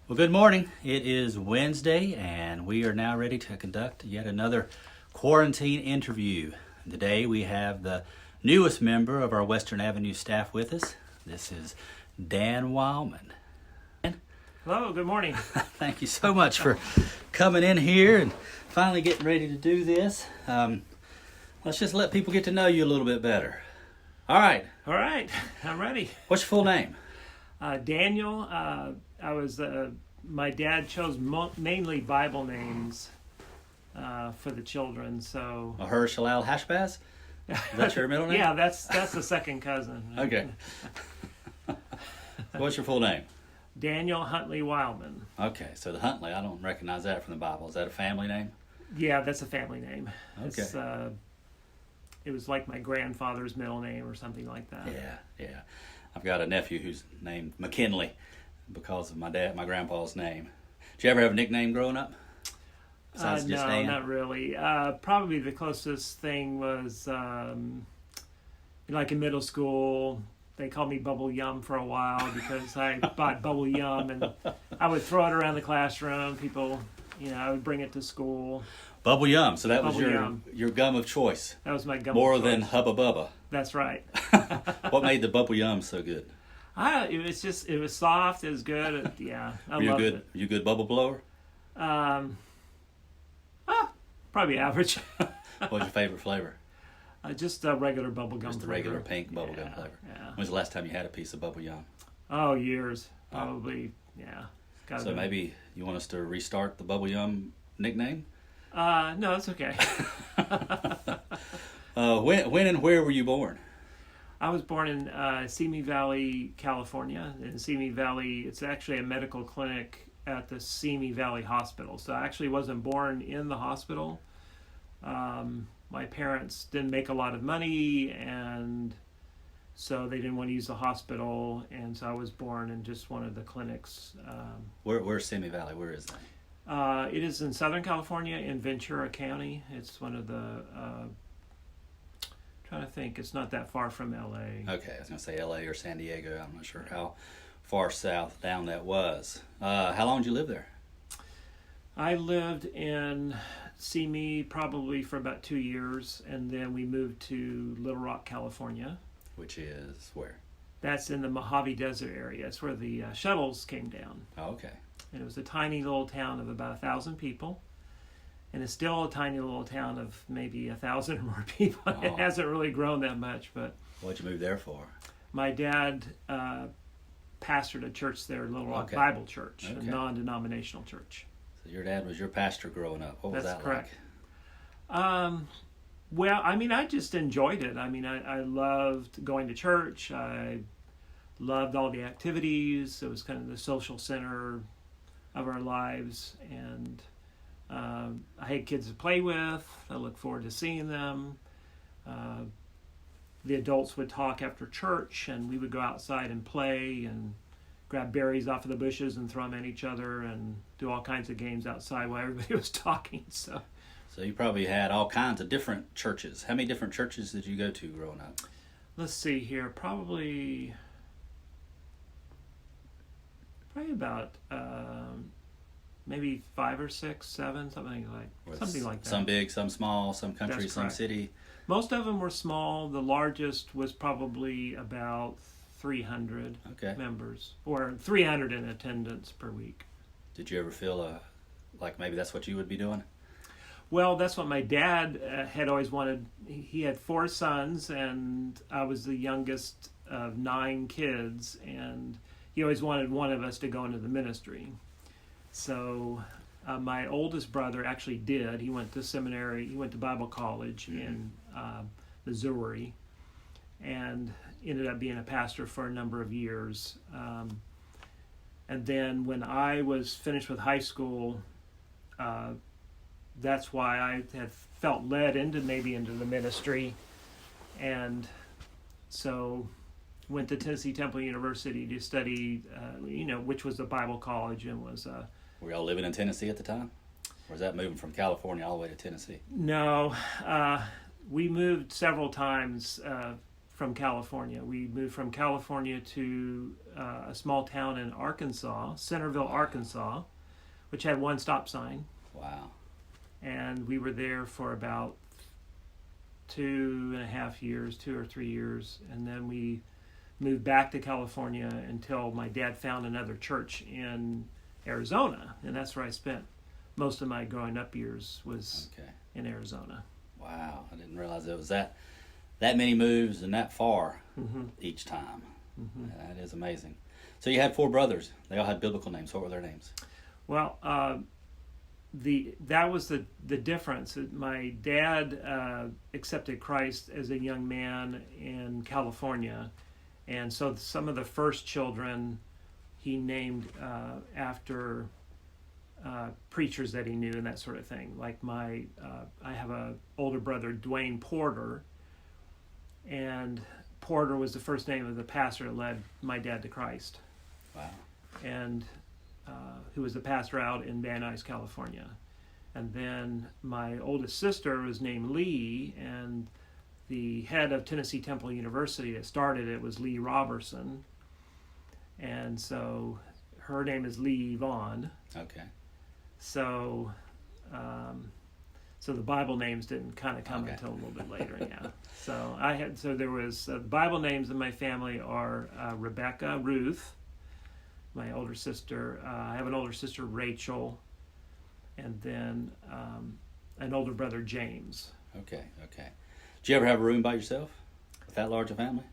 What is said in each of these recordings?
Well, good morning. It is Wednesday, and we are now ready to conduct yet another quarantine interview. Today we have the newest member of our Western Avenue staff with us. This is Dan Wilemon. Hello, good morning. Thank you so much for coming in here and finally getting ready to do this. Let's just let people get to know you a little bit better. All right. All right, I'm ready. What's your full name? Daniel, my dad chose mainly Bible names for the children, so... Mahershala Al-Hashbaz? Is that your middle name? Yeah, that's the second cousin. Okay. What's your full name? Daniel Huntley Wilemon. Okay, so the Huntley, I don't recognize that from the Bible. Is that a family name? Yeah, that's a family name. Okay. It was like my grandfather's middle name or something like that. Yeah. I've got a nephew who's named McKinley because of my grandpa's name. Did you ever have a nickname growing up? Besides just No, Dan? not really. Probably the closest thing was like in middle school, they called me Bubble Yum for a while because I bought Bubble Yum and I would throw it around the classroom. People, I would bring it to school. Bubble Yum. So that was Bubble Yum. your gum of choice. That was my gum. More of choice. than Hubba Bubba. That's right. What made the Bubble Yum so good? It was soft. It was good. I loved it. Were you a good bubble blower? Probably average. What was your favorite flavor? Just a regular bubble gum. Just the flavor. regular pink bubble gum flavor. Yeah. When's the last time you had a piece of Bubble Yum? Oh, years. Probably. Yeah. So maybe you want us to restart the Bubble Yum nickname? No, it's okay. When and where were you born? I was born in Simi Valley, California. In Simi Valley, it's actually a medical clinic at the Simi Valley Hospital. So I actually wasn't born in the hospital. My parents didn't make a lot of money, and so they didn't want to use the hospital, and so I was born in just one of the clinics. Where's Simi Valley? Where is that? It is in Southern California in Ventura County. It's one of the... trying to think. It's not that far from L.A. Okay, I was going to say L.A. or San Diego. I'm not sure how far south down that was. How long did you live there? I lived in Simi probably for about 2 years, and then we moved to Little Rock, California. Which is where? That's in the Mojave Desert area. It's where the shuttles came down. Oh, okay. And it was a tiny little town of about 1,000 people. And it's still a tiny little town of maybe 1,000 or more people. Oh. It hasn't really grown that much, but... What'd you move there for? My dad pastored a church there, Little Rock Okay. Bible Church, Okay. a non-denominational church. So your dad was your pastor growing up. What was That's that correct. like? Well, I just enjoyed it. I loved going to church. I loved all the activities. It was kind of the social center of our lives. And I had kids to play with. I look forward to seeing them. The adults would talk after church, and we would go outside and play and grab berries off of the bushes and throw them at each other and do all kinds of games outside while everybody was talking. So you probably had all kinds of different churches. How many different churches did you go to growing up? let's see here. Probably about maybe 5 or 6, 7, something like that. Some big, some small, some country, That's some correct. city. Most of them were small. The largest was probably about 300 Okay. members, or 300 in attendance per week. Did you ever feel like maybe that's what you would be doing? Well, that's what my dad had always wanted. He had 4 sons, and I was the youngest of 9 kids, and he always wanted one of us to go into the ministry. So my oldest brother actually did. He went to seminary. He went to Bible college in Missouri, and ended up being a pastor for a number of years. And then when I was finished with high school, that's why I had felt led into the ministry, and so went to Tennessee Temple University to study, which was a Bible college, and was Were y'all living in Tennessee at the time? Or was that moving from California all the way to Tennessee? no, we moved several times from California. We moved from California to a small town in Arkansas, Centerville, Arkansas, which had one stop sign. Wow. And we were there for about 2.5 years, 2 or 3 years, and then we moved back to California until my dad found another church in Arizona, and that's where I spent most of my growing up years was in Arizona. Wow, I didn't realize it was that many moves and that far each time. That is amazing. So you had 4 brothers. They all had biblical names. What were their names? Well, that was the difference. My dad accepted Christ as a young man in California, and so some of the first children he named after preachers that he knew and that sort of thing. Like I have a older brother, Dwayne Porter, and Porter was the first name of the pastor that led my dad to Christ. Wow. And who was the pastor out in Van Nuys, California. And then my oldest sister was named Lee, and the head of Tennessee Temple University that started it was Lee Robertson. And so her name is Lee Vaughn. Okay. So so the Bible names didn't kind of come until a little bit later, yeah. So there was the Bible names in my family are Rebecca, Ruth, my older sister. I have an older sister, Rachel, and then an older brother, James. Okay. Did you ever have a room by yourself with that large a family?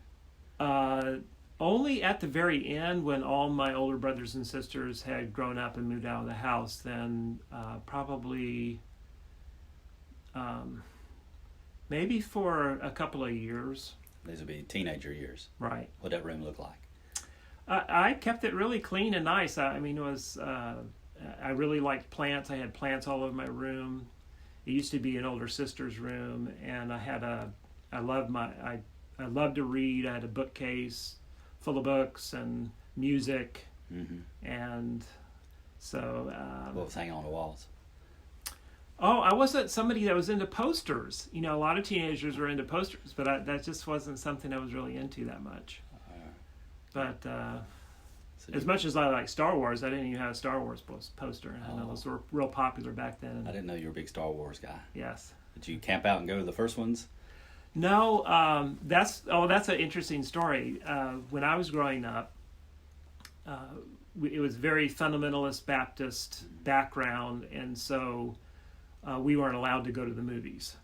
Only at the very end, when all my older brothers and sisters had grown up and moved out of the house, then probably maybe for a couple of years. These would be teenager years. Right. What did that room look like? I kept it really clean and nice. I mean, it was. I really liked plants. I had plants all over my room. It used to be an older sister's room, and I loved to read. I had a bookcase full of books and music, and so. What was hanging on the walls? Oh, I wasn't somebody that was into posters. You know, a lot of teenagers were into posters, but that just wasn't something I was really into that much. But as much as I like Star Wars, I didn't even have a Star Wars poster. I know those were real popular back then. I didn't know you were a big Star Wars guy. Yes. Did you camp out and go to the first ones? No, that's an interesting story. When I was growing up, it was very fundamentalist Baptist background, and so we weren't allowed to go to the movies.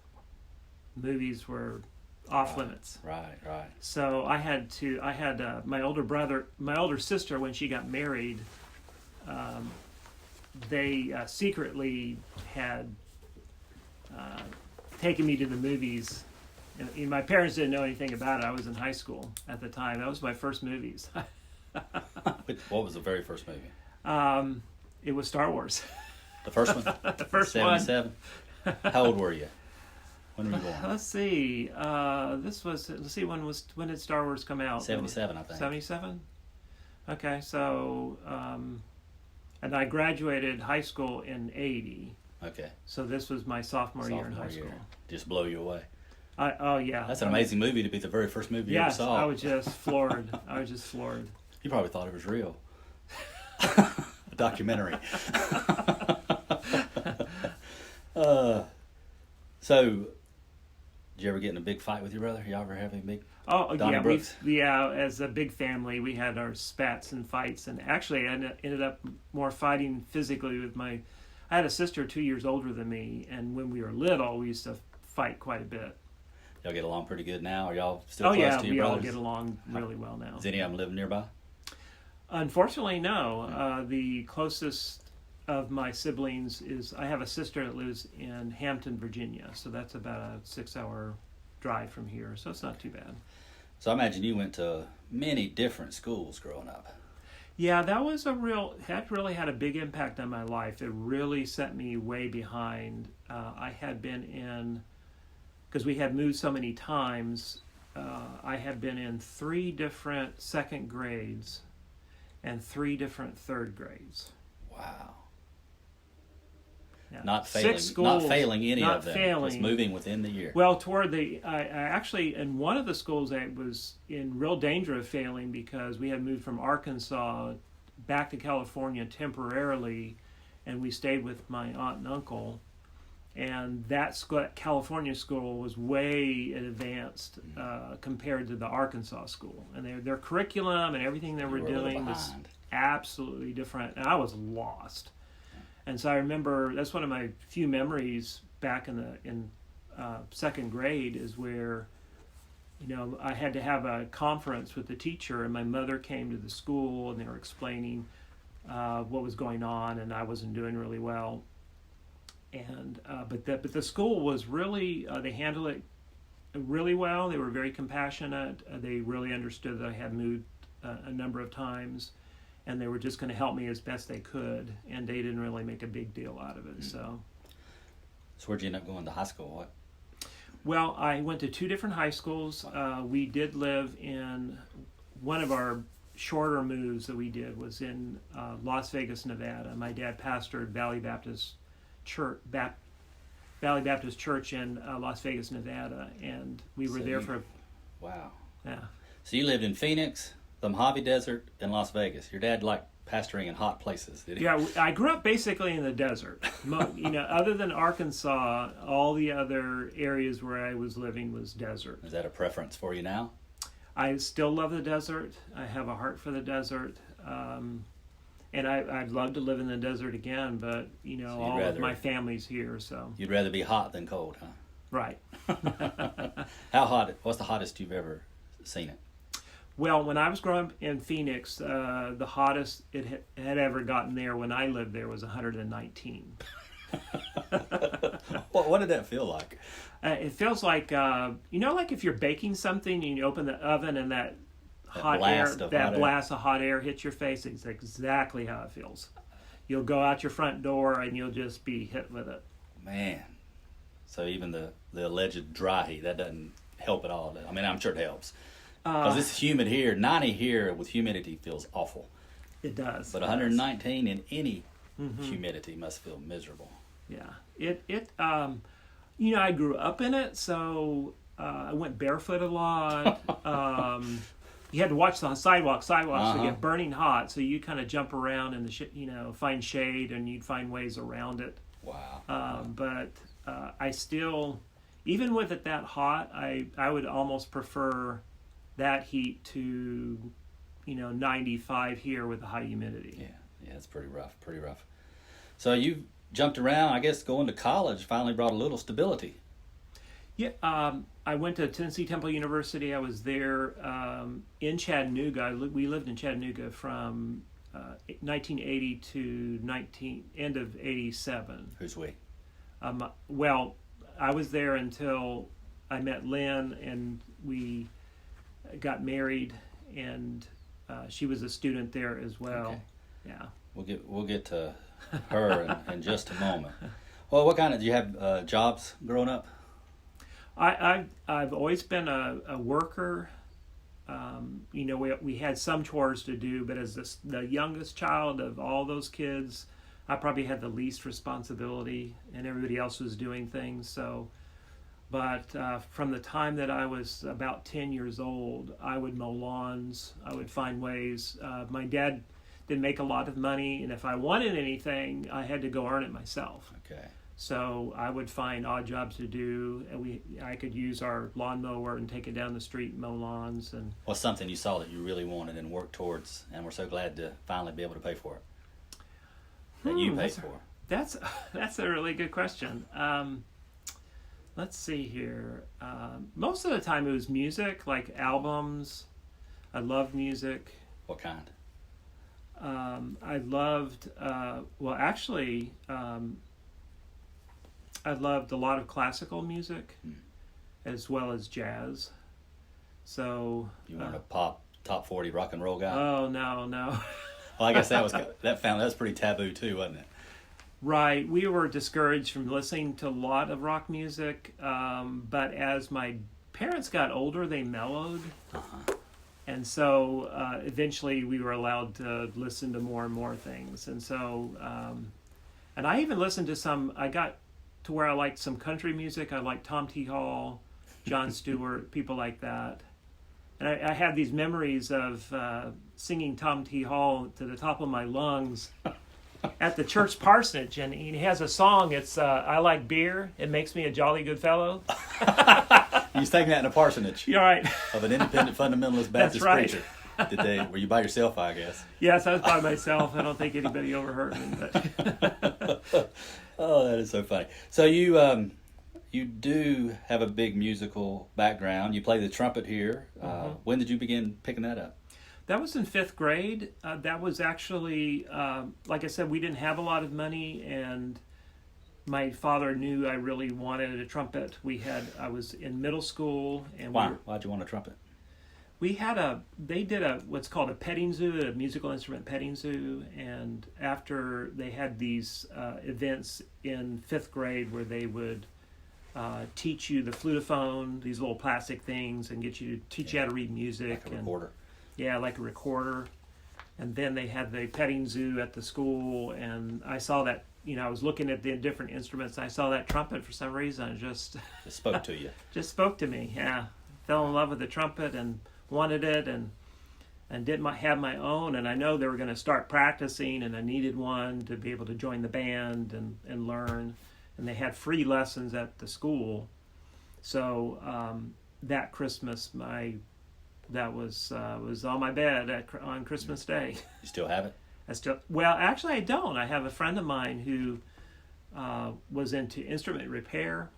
Movies were off limits. Right. So I had my older sister, when she got married, they secretly had taken me to the movies. And my parents didn't know anything about it. I was in high school at the time. That was my first movies. What was the very first movie? It was Star Wars. The first one? The first 77? one. How old were you? When were you born? Let's see. When did Star Wars come out? 77, I think. 77? Okay, so and I graduated high school in 80. Okay. So this was my sophomore year in high school. Just blow you away. Yeah. That's an amazing movie to be the very first movie you ever saw. I was just floored. You probably thought it was real. A documentary. So, did you ever get in a big fight with your brother? Y'all ever have any big? As a big family, we had our spats and fights, and actually, I ended up more fighting physically with I had a sister 2 years older than me, and when we were little, we used to fight quite a bit. Y'all get along pretty good now? Are y'all still close to your brothers? We all get along really well now. Does any of them live nearby? Unfortunately, no. The closest of my siblings I have a sister that lives in Hampton, Virginia, so that's about a 6-hour drive from here, so it's not too bad. So I imagine you went to many different schools growing up. Yeah, that really had a big impact on my life. It really set me way behind. I had been in, because we had moved so many times, I had been in 3 different second grades and 3 different third grades. Wow. Yeah. Not failing. 6 schools, not failing any not of them. failing. Just moving within the year. Well, I actually, in one of the schools, I was in real danger of failing because we had moved from Arkansas back to California temporarily, and we stayed with my aunt and uncle. And that California school was way advanced compared to the Arkansas school, and their curriculum and everything they were doing was absolutely different. And I was lost. And so I remember that's one of my few memories back in second grade is where, I had to have a conference with the teacher, and my mother came to the school, and they were explaining what was going on, and I wasn't doing really well. And but the school was really they handled it really well. They were very compassionate. They really understood that I had moved a number of times, and they were just going to help me as best they could. And they didn't really make a big deal out of it. So where'd you end up going to high school? What? Well, I went to 2 different high schools. We did live in one of our shorter moves that we did was in Las Vegas, Nevada. My dad pastored Valley Baptist Church in Las Vegas, Nevada, and we were there for. Wow. Yeah. So you lived in Phoenix, the Mojave Desert, and Las Vegas. Your dad liked pastoring in hot places, did he? Yeah, I grew up basically in the desert. Other than Arkansas, all the other areas where I was living was desert. Is that a preference for you now? I still love the desert. I have a heart for the desert. And I'd love to live in the desert again, but so all of my family's here, so you'd rather be hot than cold, huh? Right. How hot? What's the hottest you've ever seen it? Well, when I was growing up in Phoenix, the hottest it had ever gotten there when I lived there was 119. What did that feel like? It feels like like if you're baking something and you open the oven and that blast of hot air hits your face. It's exactly how it feels. You'll go out your front door and you'll just be hit with it. Man, so even the alleged dry heat, that doesn't help at all. I mean, I'm sure it helps because it's humid here. 90 here with humidity feels awful. It does. But 119 in any humidity must feel miserable. Yeah, I grew up in it, so I went barefoot a lot. You had to watch the sidewalks would get burning hot, so you kind of jump around and find shade, and you'd find ways around it. Wow. But I still, even with it that hot, I would almost prefer that heat to 95 here with the high humidity. Yeah, it's pretty rough. So you jumped around, I guess going to college finally brought a little stability. Yeah, I went to Tennessee Temple University. I was there in Chattanooga. We lived in Chattanooga from 1980 to end of 87. Who's we? Well, I was there until I met Lynn, and we got married, and she was a student there as well. Okay. Yeah. We'll get to her in just a moment. Well, what kind of, do you have jobs growing up? I've always been a worker. We had some chores to do, but as the youngest child of all those kids, I probably had the least responsibility, and everybody else was doing things. But from the time that I was about 10 years old, I would mow lawns. I would find ways. My dad didn't make a lot of money, and if I wanted anything, I had to go earn it myself. Okay. So I would find odd jobs to do, and I could use our lawnmower and take it down the street and mow lawns. And what's something you saw that you really wanted and worked towards, and we're so glad to finally be able to pay for it? That you paid for. That's a really good question. Let's see here. Most of the time it was music, like albums. I loved music. What kind? I loved, I loved a lot of classical music as well as jazz. So you weren't a pop top 40 rock and roll guy? Oh, no. Well, I guess that was pretty taboo too, wasn't it? Right. We were discouraged from listening to a lot of rock music, but as my parents got older, they mellowed. Uh-huh. And so eventually we were allowed to listen to more and more things. And so And I even listened to some. I got to where I liked some country music. I liked Tom T. Hall, Jon Stewart, people like that. And I had these memories of singing Tom T. Hall to the top of my lungs at the church parsonage. And he has a song. It's I like beer. It makes me a jolly good fellow. You was taking that in a parsonage. You're right. Of an independent fundamentalist Baptist That's right. preacher. Were you by yourself, I guess? Yes, I was by myself. I don't think anybody overheard me. But Oh, that is so funny. So you do have a big musical background. You play the trumpet here. When did you begin picking that up? that was in fifth grade. That was actually, like I said, we didn't have a lot of money, and my father knew I really wanted a trumpet. I was in middle school, and Why'd you want a trumpet? they did what's called a petting zoo, a musical instrument petting zoo, and after they had these events in fifth grade where they would teach you the flutophone, these little plastic things, and teach you how to read music. Like a recorder. Yeah, like a recorder. And then they had the petting zoo at the school, and I saw that, I was looking at the different instruments, and I saw that trumpet for some reason. It just spoke to you. Just spoke to me, yeah. Fell in love with the trumpet and wanted it, and didn't have my own, and I know they were going to start practicing, and I needed one to be able to join the band and learn. And they had free lessons at the school. So that Christmas, that was on my bed on Christmas Day. You still have it? Actually I don't. I have a friend of mine who was into instrument repair,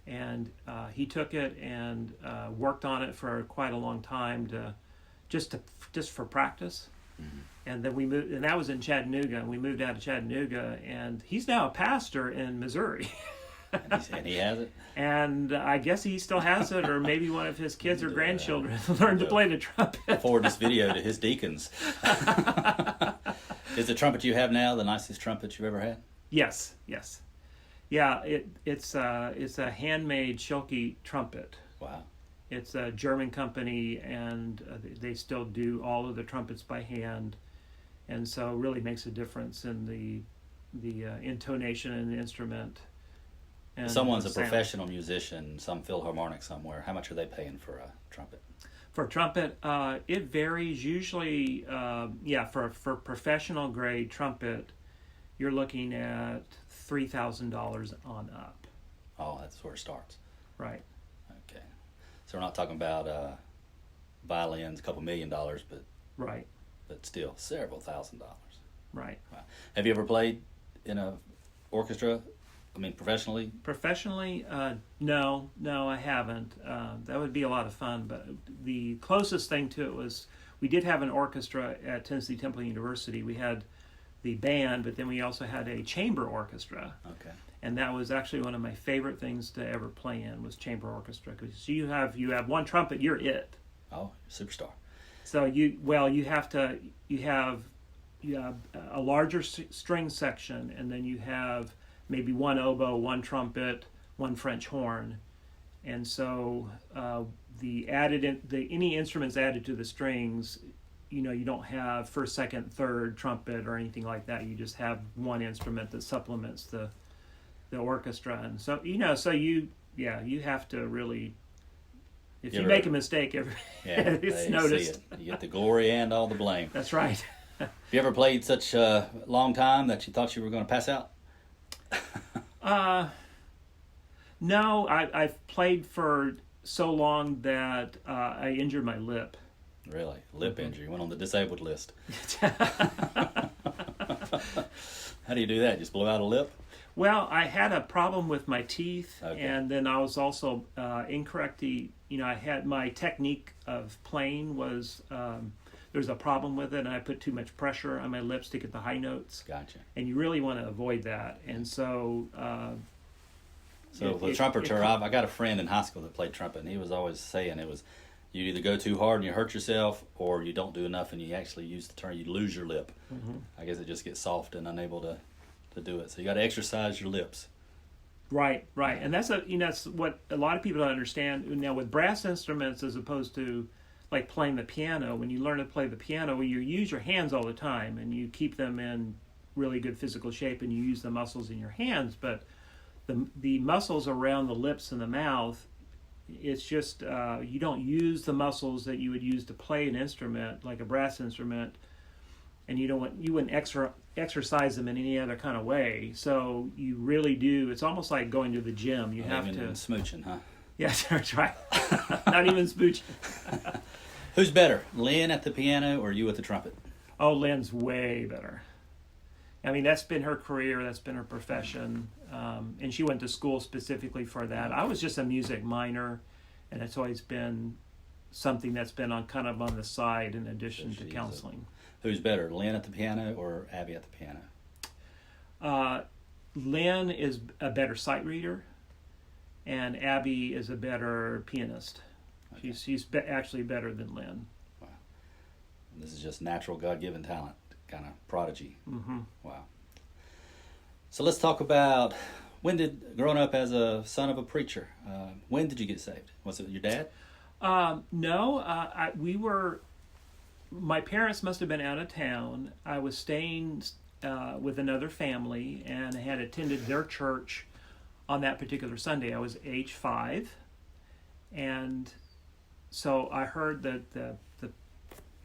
and he took it and worked on it for quite a long time just for practice. Mm-hmm. And then we moved, and that was in Chattanooga, and we moved out of Chattanooga, and he's now a pastor in Missouri. And he has it? And I guess he still has it, or maybe one of his kids or grandchildren learned to play the trumpet. Forward this video to his deacons. Is the trumpet you have now the nicest trumpet you've ever had? Yes. Yeah, it's a handmade Schilke trumpet. Wow. It's a German company, and they still do all of the trumpets by hand, and so it really makes a difference in the intonation in the instrument. And someone's a professional musician, some Philharmonic somewhere. How much are they paying for a trumpet? For a trumpet, it varies. Usually, for professional grade trumpet, you're looking at $3,000 on up. Oh, that's where it starts. Right. Okay. So we're not talking about violins, a couple $1 million, but right. But still, several $1,000s. Right. Wow. Have you ever played in a orchestra? I mean, professionally? Professionally, no, I haven't. That would be a lot of fun, but the closest thing to it was we did have an orchestra at Tennessee Temple University. We had the band, but then we also had a chamber orchestra. Okay. And that was actually one of my favorite things to ever play in was chamber orchestra, because you have one trumpet, you're it. Oh, superstar. So you have a larger string section, and then you have maybe one oboe, one trumpet, one French horn, and so any instruments added to the strings, you don't have first, second, third trumpet or anything like that. You just have one instrument that supplements the orchestra, and so you have to really. If you make a mistake, it's noticed. You get the glory and all the blame. That's right. Have you ever played such a long time that you thought you were going to pass out? No, I've played for so long that I injured my lip. Really? Lip injury. Went on the disabled list. How do you do that? Just blow out a lip? Well, I had a problem with my teeth, okay. And then I was also incorrect. I had my technique of playing was there's a problem with it, and I put too much pressure on my lips to get the high notes. Gotcha. And you really want to avoid that. And so... the trumpeter, I got a friend in high school that played trumpet, and he was always saying you either go too hard and you hurt yourself, or you don't do enough and you actually use the term, you lose your lip. Mm-hmm. I guess it just gets soft and unable to do it. So you got to exercise your lips. Right. And that's what a lot of people don't understand. Now with brass instruments, as opposed to like playing the piano, when you learn to play the piano, you use your hands all the time and you keep them in really good physical shape and you use the muscles in your hands, but the muscles around the lips and the mouth, it's just you don't use the muscles that you would use to play an instrument like a brass instrument, and you wouldn't exercise them in any other kind of way. So you really do. It's almost like going to the gym. You have to smooching, huh? Yes, that's right. Not even smooching. Who's better, Lynn at the piano or you at the trumpet? Oh, Lynn's way better. I mean, that's been her career. That's been her profession. And she went to school specifically for that. I was just a music minor, and it's always been something that's been on the side in addition to counseling. Who's better, Lynn at the piano or Abby at the piano? Lynn is a better sight reader, and Abby is a better pianist. Okay. She's actually better than Lynn. Wow. This is just natural God-given talent, kind of prodigy. Mm-hmm. Wow. So let's talk about growing up as a son of a preacher, when did you get saved? Was it your dad? No, my parents must have been out of town. I was staying with another family, and I had attended their church on that particular Sunday. I was age 5, and so I heard that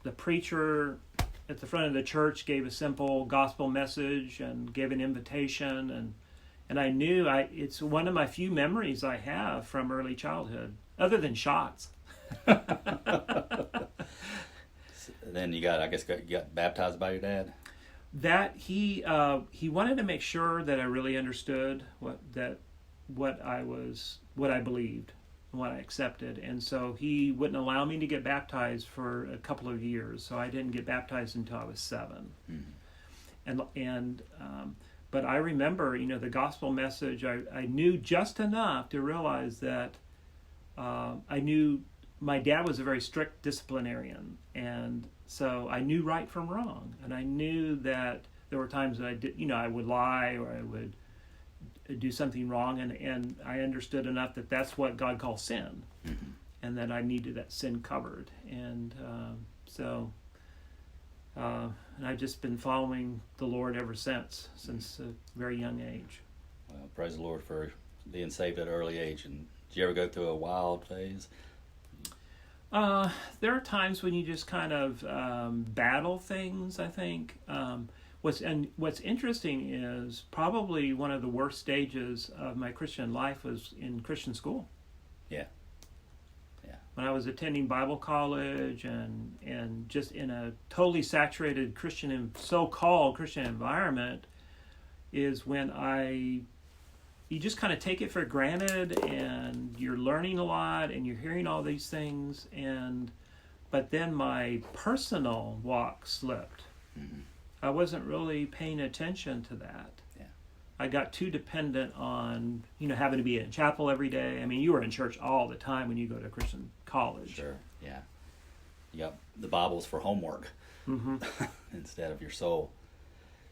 the preacher at the front of the church gave a simple gospel message and gave an invitation, and I knew it's one of my few memories I have from early childhood, other than shots. Then you got baptized by your dad? That he wanted to make sure that I really understood what I believed, what I accepted, and so he wouldn't allow me to get baptized for a couple of years. So I didn't get baptized until I was 7. Mm-hmm. But I remember, the gospel message. I knew just enough to realize that I knew my dad was a very strict disciplinarian, and so I knew right from wrong, and I knew that there were times that I did, I would lie or I would do something wrong, and I understood enough that that's what God calls sin, mm-hmm. and that I needed that sin covered, and and I've just been following the Lord ever since a very young age. Well, praise the Lord for being saved at an early age. And did you ever go through a wild phase? There are times when you just kind of battle things, I think. What's interesting is probably one of the worst stages of my Christian life was in Christian school. Yeah. When I was attending Bible college and just in a totally saturated so-called Christian environment is when you just kind of take it for granted, and you're learning a lot and you're hearing all these things, but then my personal walk slipped. Mm-hmm. I wasn't really paying attention to that. Yeah. I got too dependent on, having to be in chapel every day. I mean, you were in church all the time when you go to Christian college. Sure, yeah. You got the Bibles for homework, mm-hmm. instead of your soul.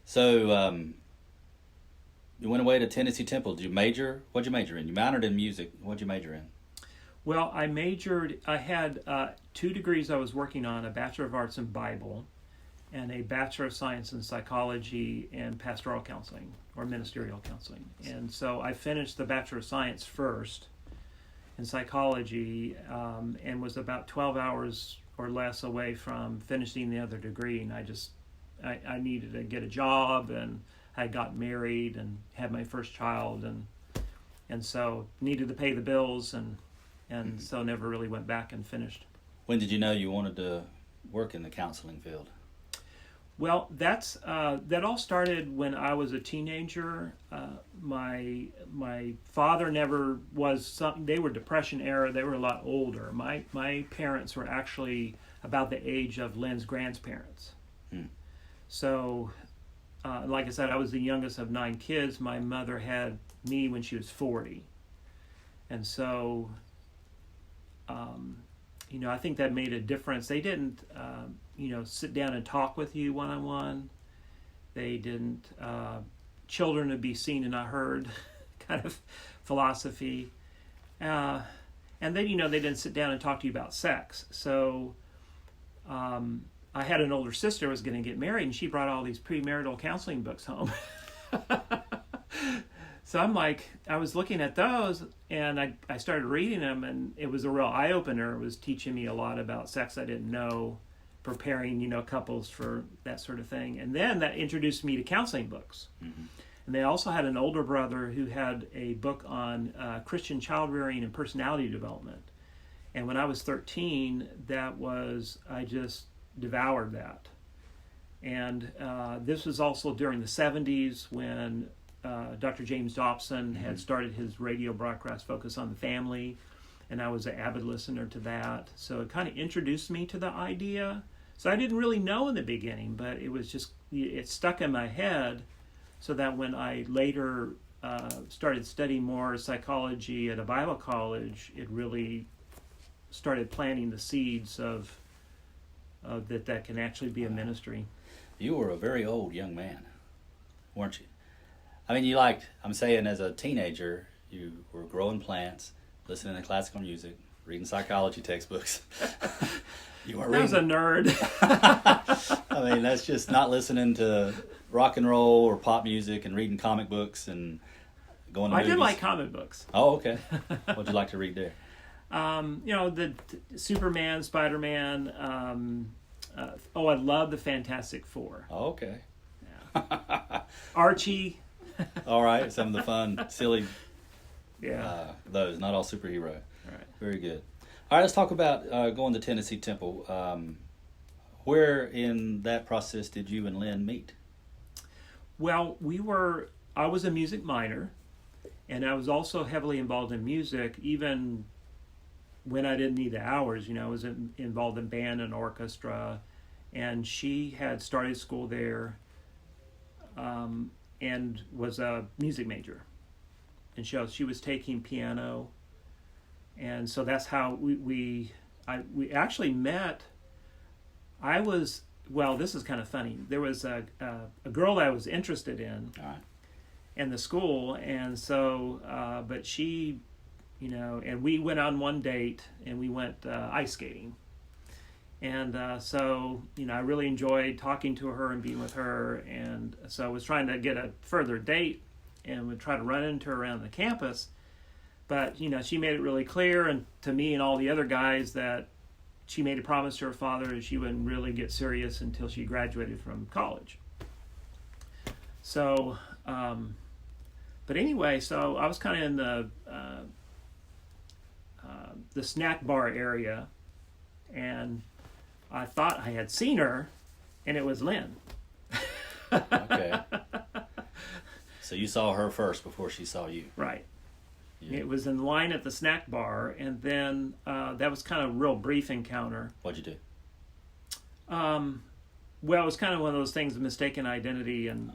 So, you went away to Tennessee Temple. What'd you major in? You minored in music. What'd you major in? Well, I had 2 degrees I was working on, a Bachelor of Arts in Bible and a Bachelor of Science in Psychology and Pastoral Counseling, or Ministerial Counseling. And so I finished the Bachelor of Science first in Psychology, and was about 12 hours or less away from finishing the other degree. And I needed to get a job, and I had gotten married and had my first child, and so needed to pay the bills, and mm-hmm. so never really went back and finished. When did you know you wanted to work in the counseling field? Well, that all started when I was a teenager. My father never was they were Depression era. They were a lot older. My parents were actually about the age of Lynn's grandparents. So, like I said, I was the youngest of 9 kids. My mother had me when she was 40. And so, I think that made a difference. They didn't, sit down and talk with you one-on-one. They didn't, children to be seen and not heard kind of philosophy. And then, they didn't sit down and talk to you about sex. So, I had an older sister who was going to get married, and she brought all these premarital counseling books home. So I'm like, I was looking at those, and I started reading them, and it was a real eye-opener. It was teaching me a lot about sex I didn't know, preparing, couples for that sort of thing. And then that introduced me to counseling books. Mm-hmm. And they also had an older brother who had a book on Christian child rearing and personality development. And when I was 13, I just devoured that. And this was also during the 70s when Dr. James Dobson had started his radio broadcast focus on the family, and I was an avid listener to that. So it kind of introduced me to the idea. So I didn't really know in the beginning, but it stuck in my head, so that when I later started studying more psychology at a Bible college, it really started planting the seeds of that can actually be a ministry. You were a very old young man, weren't you? I mean, I'm saying as a teenager, you were growing plants, listening to classical music, reading psychology textbooks. You weren't I was a nerd. I mean, that's just not listening to rock and roll or pop music and reading comic books and going to movies. I did like comic books. Oh, okay. What'd you like to read there? The Superman, Spider-Man. I love the Fantastic Four. Oh, okay. Yeah. Archie. All right, some of the fun, silly. Yeah. Those, not all superhero. All right. Very good. All right, let's talk about going to Tennessee Temple. Where in that process did you and Lynn meet? Well, I was a music minor, and I was also heavily involved in music, even when I didn't need the hours. I was involved in band and orchestra, and she had started school there and was a music major. And she was taking piano, and so that's how we actually met. This is kind of funny. There was a girl that I was interested in, all right, in the school, and so but she, and we went on one date, and we went ice skating. And so I really enjoyed talking to her and being with her, and so I was trying to get a further date and would try to run into her around the campus. But, she made it really clear, and to me and all the other guys, that she made a promise to her father that she wouldn't really get serious until she graduated from college. So, but anyway, so I was kind of in the snack bar area, and I thought I had seen her, and it was Lynn. Okay. So you saw her first before she saw you. Right. Yeah. It was in line at the snack bar, and then that was kind of a real brief encounter. What'd you do? Well, it was kind of one of those things, mistaken identity, and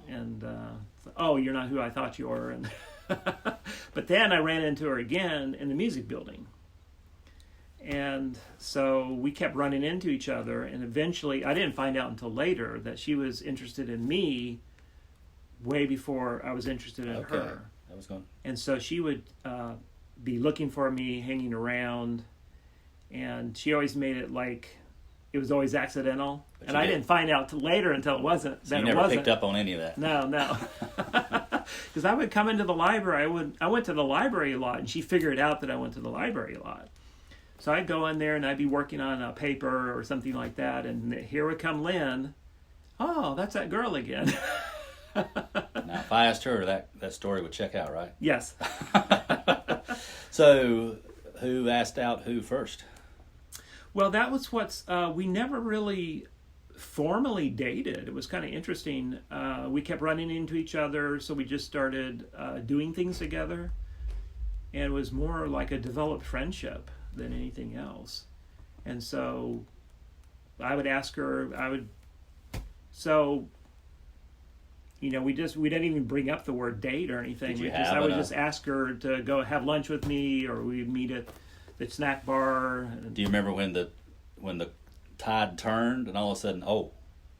you're not who I thought you were. And but then I ran into her again in the music building. And so we kept running into each other, and eventually, I didn't find out until later that she was interested in me way before I was interested in her. That was going. And so she would be looking for me, hanging around, and she always made it like it was always accidental. And I didn't find out till later until it wasn't. So you never picked up on any of that? No. Because I would come into the library. I went to the library a lot, and she figured out that I went to the library a lot. So I'd go in there, and I'd be working on a paper or something like that, and here would come Lynn. Oh, that's that girl again. Now, if I asked her, that story would check out, right? Yes. So, who asked out who first? Well, that was we never really formally dated. It was kind of interesting. We kept running into each other, so we just started doing things together. And it was more like a developed friendship than anything else. And so I would ask her, we didn't even bring up the word date or anything. I would just ask her to go have lunch with me, or we'd meet at the snack bar. Do you remember when the tide turned and all of a sudden, oh,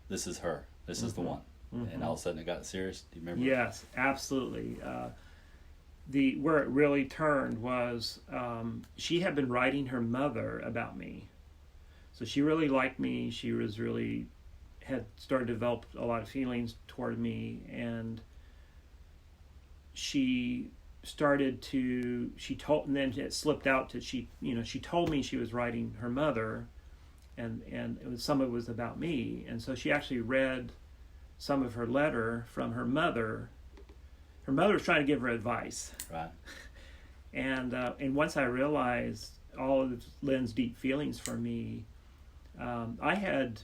this is her, this is the one, and all of a sudden it got serious? Do you remember? Yes, absolutely. Where it really turned was she had been writing her mother about me. So she really liked me. She was really had started to develop a lot of feelings toward me, and she told, and then it slipped out to she told me she was writing her mother, and some of it was about me, and so she actually read some of her letter from her mother. Her mother was trying to give her advice, Right. And once I realized all of Lynn's deep feelings for me, I had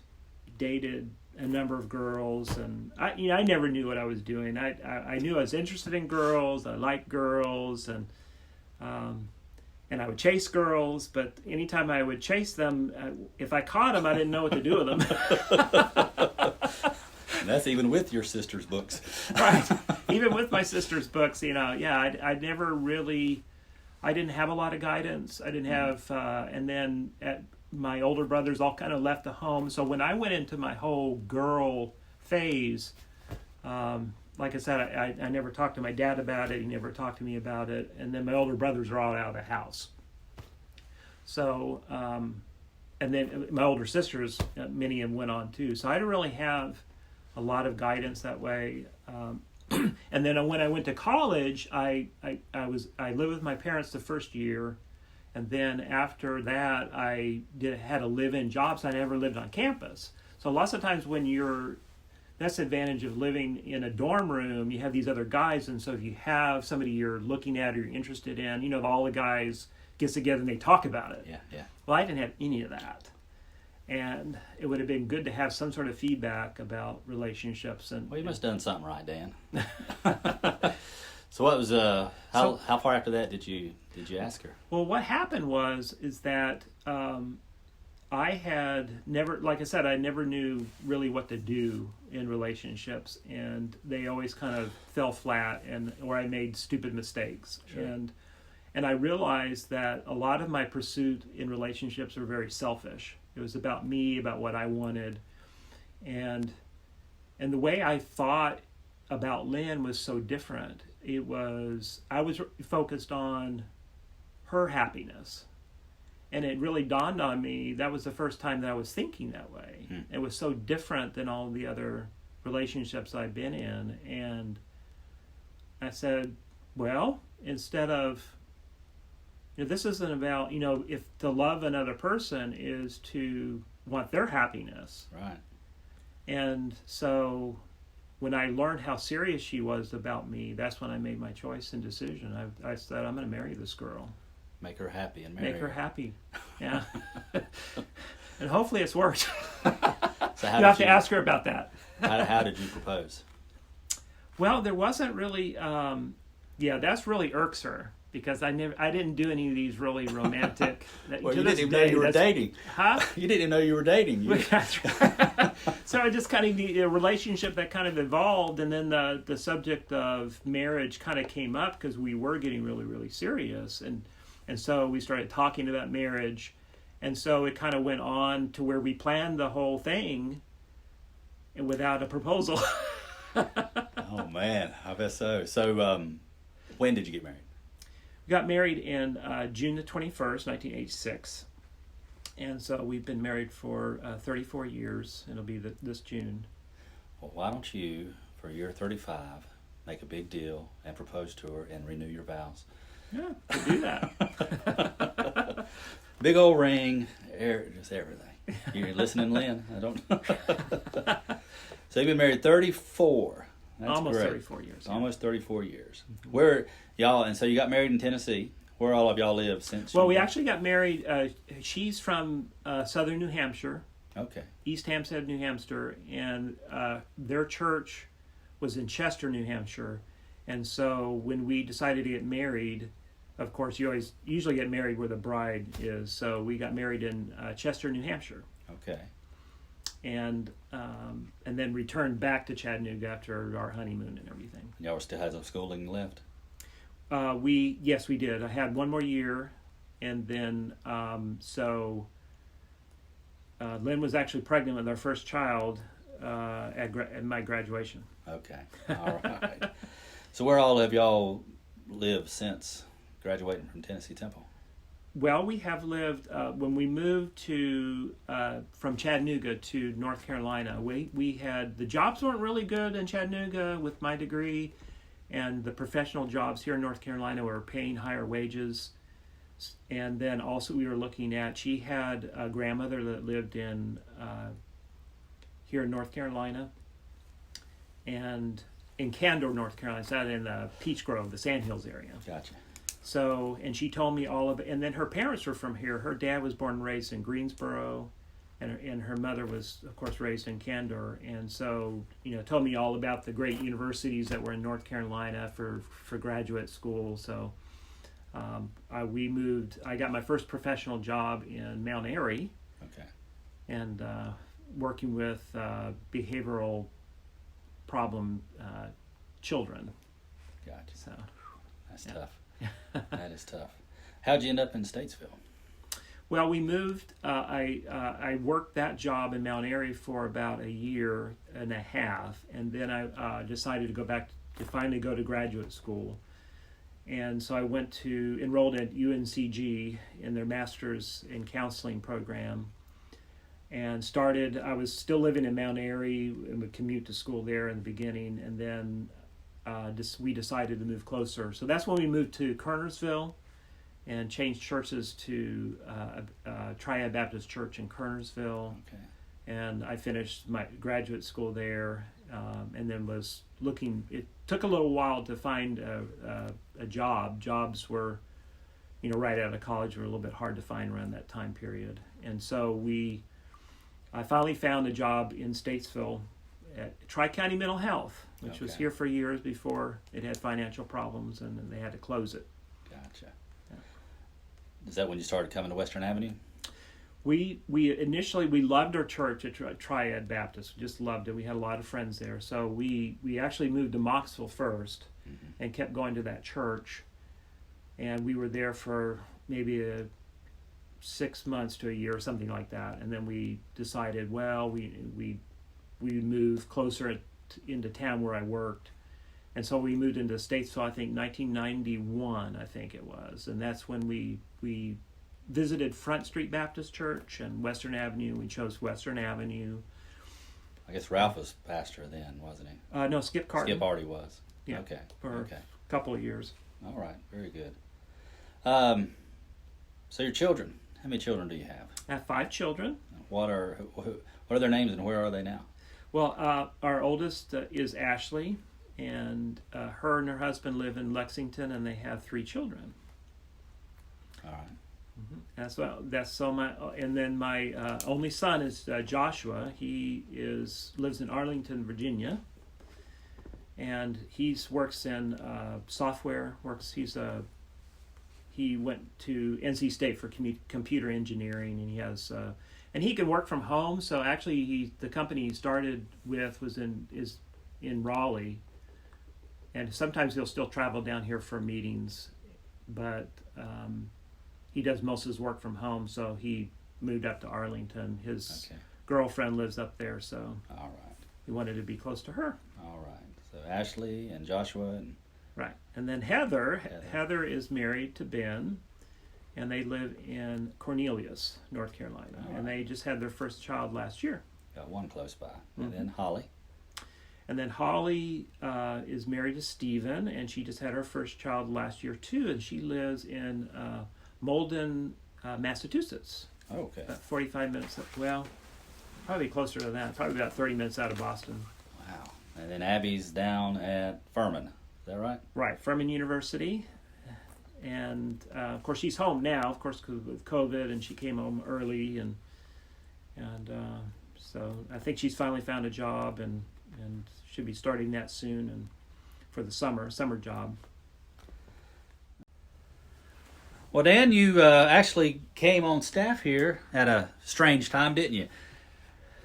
dated a number of girls, and I never knew what I was doing. I knew I was interested in girls. I liked girls, and I would chase girls. But anytime I would chase them, if I caught them, I didn't know what to do with them. And that's even with your sister's books. Right. Even with my sister's books, I never really, I didn't have a lot of guidance. I didn't have, and then my older brothers all kind of left the home. So when I went into my whole girl phase, like I said, I never talked to my dad about it. He never talked to me about it. And then my older brothers are all out of the house. So, and then my older sisters, many of them went on too. So I didn't really have a lot of guidance that way. And then when I went to college, I lived with my parents the first year. And then after that, I had a live-in job, so I never lived on campus. So lots of times that's the advantage of living in a dorm room. You have these other guys, and so if you have somebody you're looking at or you're interested in, all the guys get together and they talk about it. Yeah. Well, I didn't have any of that. And it would have been good to have some sort of feedback about relationships. Well, you must have done something right, Dan. So what was how far after that did you ask her? Well, what happened is that I had never, like I said, I never knew really what to do in relationships, and they always kind of fell flat, or I made stupid mistakes. Sure. And I realized that a lot of my pursuit in relationships were very selfish. It was about me, about what I wanted, and the way I thought about Lynn was so different. I was focused on her happiness, and it really dawned on me that was the first time that I was thinking that way. It was so different than all the other relationships I've been in, and I said, well, instead of, this isn't about, if to love another person is to want their happiness. Right. And so when I learned how serious she was about me, that's when I made my choice and decision. I said, I'm going to marry this girl. Make her happy and marry Make her her. happy. Yeah. And hopefully it's worked. So you have to ask her about that. How did you propose? Well, there wasn't really, that's really irks her, because I didn't do any of these really romantic. Well, you didn't even know you were dating. Huh? You didn't even know you were dating. So I just kind of need a relationship that kind of evolved, and then the subject of marriage kind of came up because we were getting really, really serious, and so we started talking about marriage, and so it kind of went on to where we planned the whole thing, and without a proposal. Oh man, I bet so. So, when did you get married? We got married in June the 21st, 1986. And so we've been married for 34 years. It'll be this June. Well, why don't you, for year 35, make a big deal and propose to her and renew your vows? Yeah, we'll do that. Big old ring, just everything. You're listening, Lynn? I don't. So you've been married 34. That's almost great. 34 years. Yeah. Almost 34 years. Mm-hmm. Where y'all? And so you got married in Tennessee. Where all of y'all live since? Well, we actually got married. She's from southern New Hampshire. Okay. East Hampstead, New Hampshire, and their church was in Chester, New Hampshire. And so when we decided to get married, of course, you usually get married where the bride is. So we got married in Chester, New Hampshire. Okay. And then returned back to Chattanooga after our honeymoon and everything. Y'all still had some schooling left? We did. I had one more year, and then Lynn was actually pregnant with our first child at my graduation. Okay, all right. So where all have y'all lived since graduating from Tennessee Temple? Well, we have lived when we moved to from Chattanooga to North Carolina. We had the jobs weren't really good in Chattanooga with my degree, and the professional jobs here in North Carolina were paying higher wages. And then also we were looking at, she had a grandmother that lived in here in North Carolina, and in Candor, North Carolina, it's out in Peach Grove, the Sandhills area. Gotcha. So, and she told me all of it. And then her parents were from here. Her dad was born and raised in Greensboro, and her mother was, of course, raised in Candor. And so, told me all about the great universities that were in North Carolina for graduate school. So, we moved. I got my first professional job in Mount Airy. Okay. And working with behavioral problem children. Gotcha. So, that's tough. That is tough. How'd you end up in Statesville? Well, we moved. I worked that job in Mount Airy for about a year and a half, and then I decided to go back to finally go to graduate school. And so I enrolled at UNCG in their Master's in Counseling program, and I was still living in Mount Airy and would commute to school there in the beginning, and then we decided to move closer. So that's when we moved to Kernersville and changed churches to Triad Baptist Church in Kernersville. Okay. And I finished my graduate school there, and then was looking. It took a little while to find a job. Jobs were, right out of college, were a little bit hard to find around that time period. And so I finally found a job in Statesville at Tri-County Mental Health, which was here for years before it had financial problems, and then they had to close it. Gotcha. Yeah. Is that when you started coming to Western Avenue? We initially loved our church at Triad Baptist. We just loved it. We had a lot of friends there. So we actually moved to Moxville first, and kept going to that church. And we were there for maybe 6 months to a year or something like that. And then we decided, well, we moved closer into town where I worked. And so we moved into Statesville, I think 1991, I think it was. And that's when we visited Front Street Baptist Church and Western Avenue. We chose Western Avenue. I guess Ralph was pastor then, wasn't he? No, Skip Carton. Skip already was. Yeah, okay. For a couple of years. All right, very good. So your children, how many children do you have? I have 5 children. What are their names and where are they now? Well, our oldest is Ashley, and her and her husband live in Lexington, and they have 3 children. All right. And then my only son is Joshua. He lives in Arlington, Virginia, and he works in software. He went to NC State for computer engineering, and and he can work from home. So actually, the company he started with is in Raleigh, and sometimes he'll still travel down here for meetings, but he does most of his work from home. So he moved up to Arlington. His girlfriend lives up there, so all right, he wanted to be close to her. All right. So Ashley and Joshua and right, and then Heather is married to Ben, and they live in Cornelius, North Carolina, and they just had their first child last year. Got one close by. And then Holly. And then Holly is married to Stephen, and she just had her first child last year too, and she lives in Malden, Massachusetts. Oh, okay. About 45 minutes, probably closer to that, probably about 30 minutes out of Boston. Wow. And then Abby's down at Furman. Is that right? Right, Furman University. And of course she's home now, of course, because with COVID, and she came home early, and so I think she's finally found a job and should be starting that soon, and for the summer job. Well, Dan, you actually came on staff here at a strange time, didn't you?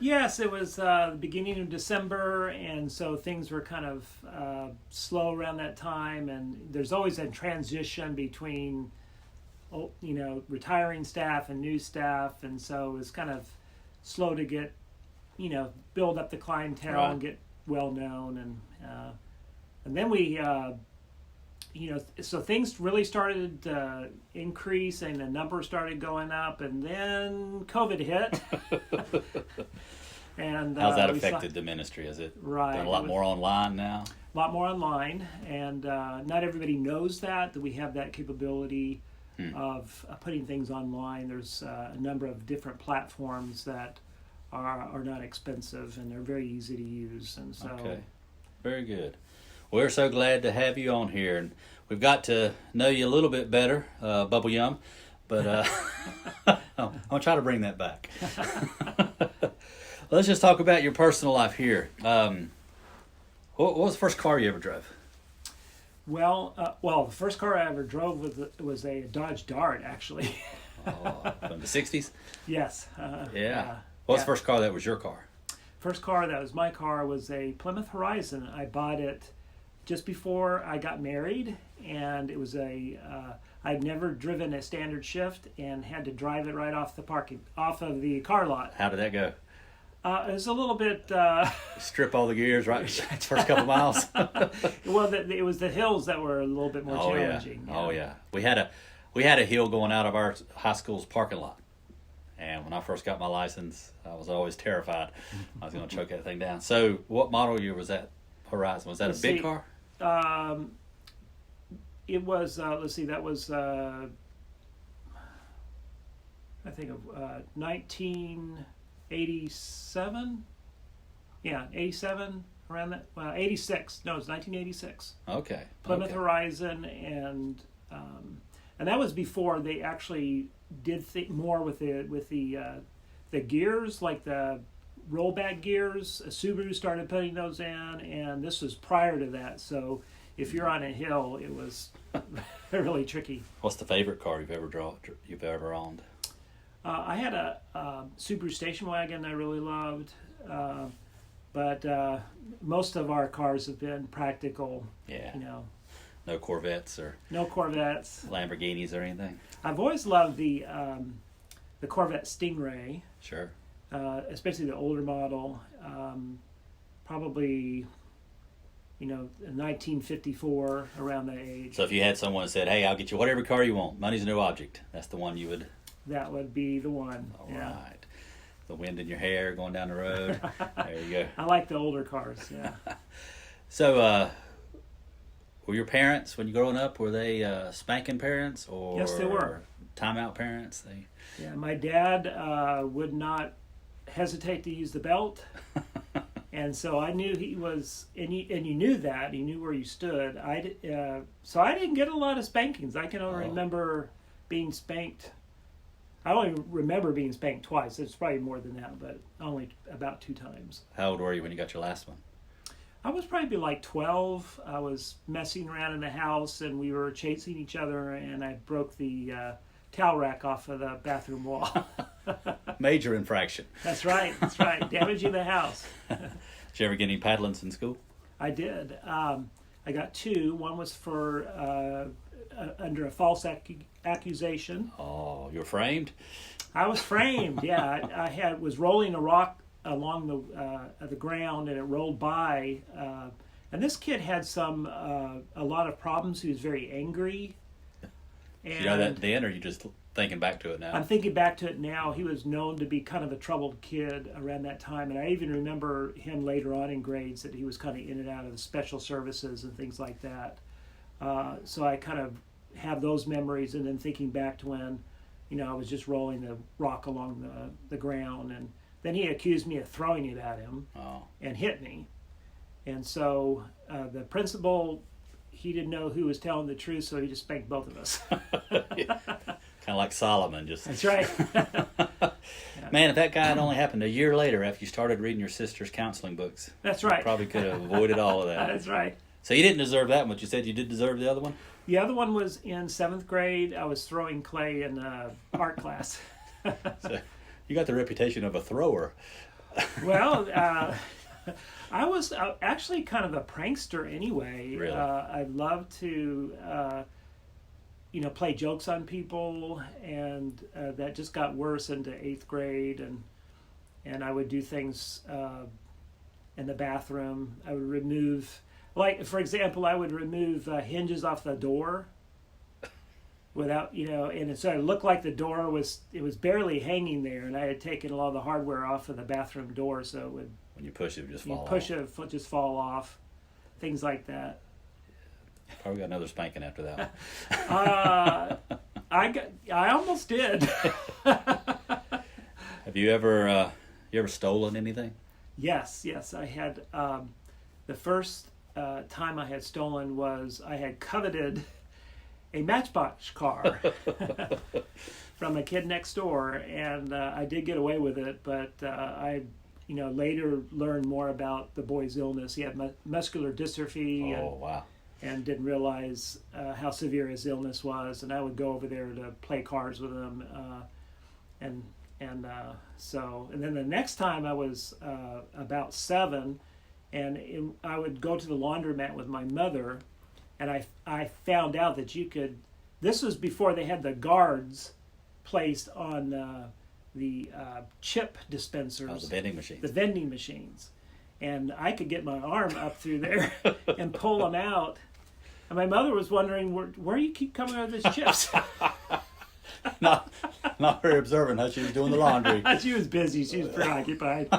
Yes, it was the beginning of December, and so things were kind of slow around that time, and there's always a transition between, retiring staff and new staff, and so it was kind of slow to get, build up the clientele and get well known, and then we so things really started to increase and the numbers started going up, and then COVID hit. And how's that affected the ministry? Is it right, done a lot more online now? A lot more online, and not everybody knows that we have that capability of putting things online. There's a number of different platforms that are not expensive, and they're very easy to use. And so, okay, very good. We're so glad to have you on here, and we've got to know you a little bit better, Bubble Yum, but I'll try to bring that back. Let's just talk about your personal life here. What was the first car you ever drove? Well, the first car I ever drove was a Dodge Dart, actually. From the 60s? Yes. Yeah. What's the first car that was your car? First car that was my car was a Plymouth Horizon. I bought it just before I got married, and it was I'd never driven a standard shift and had to drive it right off of the car lot. How did that go? It was a little bit. Strip all the gears right first couple miles. Well, it was the hills that were a little bit more challenging. Yeah. Oh yeah, we had a hill going out of our high school's parking lot, and when I first got my license, I was always terrified I was going to choke that thing down. So, what model year was that Horizon? Was that a big car? It was. Let's see. That was. I think of 1987. Yeah, 87, around that. 86. No, it was 1986. Okay. Plymouth Horizon, and that was before they actually did more with the gears, like the rollback gears. Subaru started putting those in, and this was prior to that. So if you're on a hill, it was really tricky. What's the favorite car you've ever owned? I had a Subaru station wagon I really loved, but most of our cars have been practical. Yeah. No Corvettes or Lamborghinis or anything. I've always loved the Corvette Stingray. Sure. Especially the older model, probably 1954, around that age. So if you had someone that said, "Hey, I'll get you whatever car you want. Money's no object," that's the one you would. That would be the one. All right. The wind in your hair going down the road. There you go. I like the older cars. Yeah. So, were your parents, when you growing up, were they spanking parents or? Yes, they were. Timeout parents. Yeah, my dad would not hesitate to use the belt. And so I knew he was, and you knew that. He knew where you stood. So I didn't get a lot of spankings. I can only remember being spanked. I only remember being spanked twice. It's probably more than that, but only about 2 times. How old were you when you got your last one? I was probably like 12. I was messing around in the house, and we were chasing each other, and I broke the towel rack off of the bathroom wall. Major infraction. That's right. Damaging the house. Did you ever get any paddlings in school? I did. I got 2. One was for under a false accusation. Oh, you were framed? I was framed. Yeah, I was rolling a rock along the ground, and it rolled by. And this kid had a lot of problems. He was very angry. And you know that then, or are you just thinking back to it now? I'm thinking back to it now. He was known to be kind of a troubled kid around that time, and I even remember him later on in grades that he was kind of in and out of special services and things like that. So I kind of have those memories, and then thinking back to when, I was just rolling the rock along the ground, and then he accused me of throwing it at him and hit me. And so the principal, he didn't know who was telling the truth, so he just spanked both of us. Kind of like Solomon. That's right. Man, if that guy had only happened a year later after you started reading your sister's counseling books. That's right. You probably could have avoided all of that. That's right. So you didn't deserve that one, but you said you did deserve the other one? The other one was in 7th grade. I was throwing clay in art class. So you got the reputation of a thrower. Well, I was actually kind of a prankster anyway. Really? I loved to, play jokes on people, and that just got worse into 8th grade, and I would do things in the bathroom. I would remove Like, for example, I would remove hinges off the door without, and so it looked like the door was barely hanging there, and I had taken a lot of the hardware off of the bathroom door, so it would, When you push it, would just fall off. push it, it would just fall off, things like that. Probably got another spanking after that I almost did. Have you ever stolen anything? Yes, I had, the first time I had stolen was I had coveted a Matchbox car from a kid next door, and I did get away with it, but I later learned more about the boy's illness. He had muscular dystrophy. Oh, wow. And didn't realize how severe his illness was, and I would go over there to play cards with him, and then the next time I was about 7, and I would go to the laundromat with my mother, and I found out that you could. This was before they had the guards placed on the chip dispensers. Oh, the vending machines. The vending machines. And I could get my arm up through there and pull them out. And my mother was wondering, where you keep coming out of these chips? not very observant how she was doing the laundry. She was busy. She was preoccupied.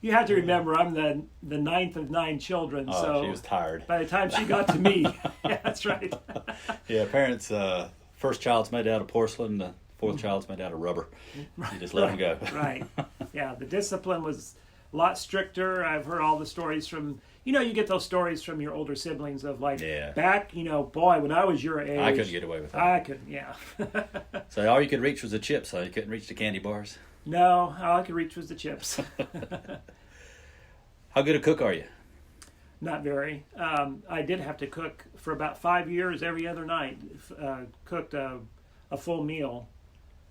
You have to remember, I'm the 9th of 9 children. Oh, so she was tired. By the time she got to me, yeah, that's right. Yeah, parents, first child's made out of porcelain, the fourth child's made out of rubber. You just let them go. Right. Yeah, the discipline was a lot stricter. I've heard all the stories from, you get those stories from your older siblings of like, back, boy, when I was your age. I couldn't get away with that. I couldn't, yeah. So all you could reach was the chips, so you couldn't reach the candy bars? No, all I could reach was the chips. How good a cook are you? Not very. I did have to cook for about 5 years every other night. Cooked a full meal.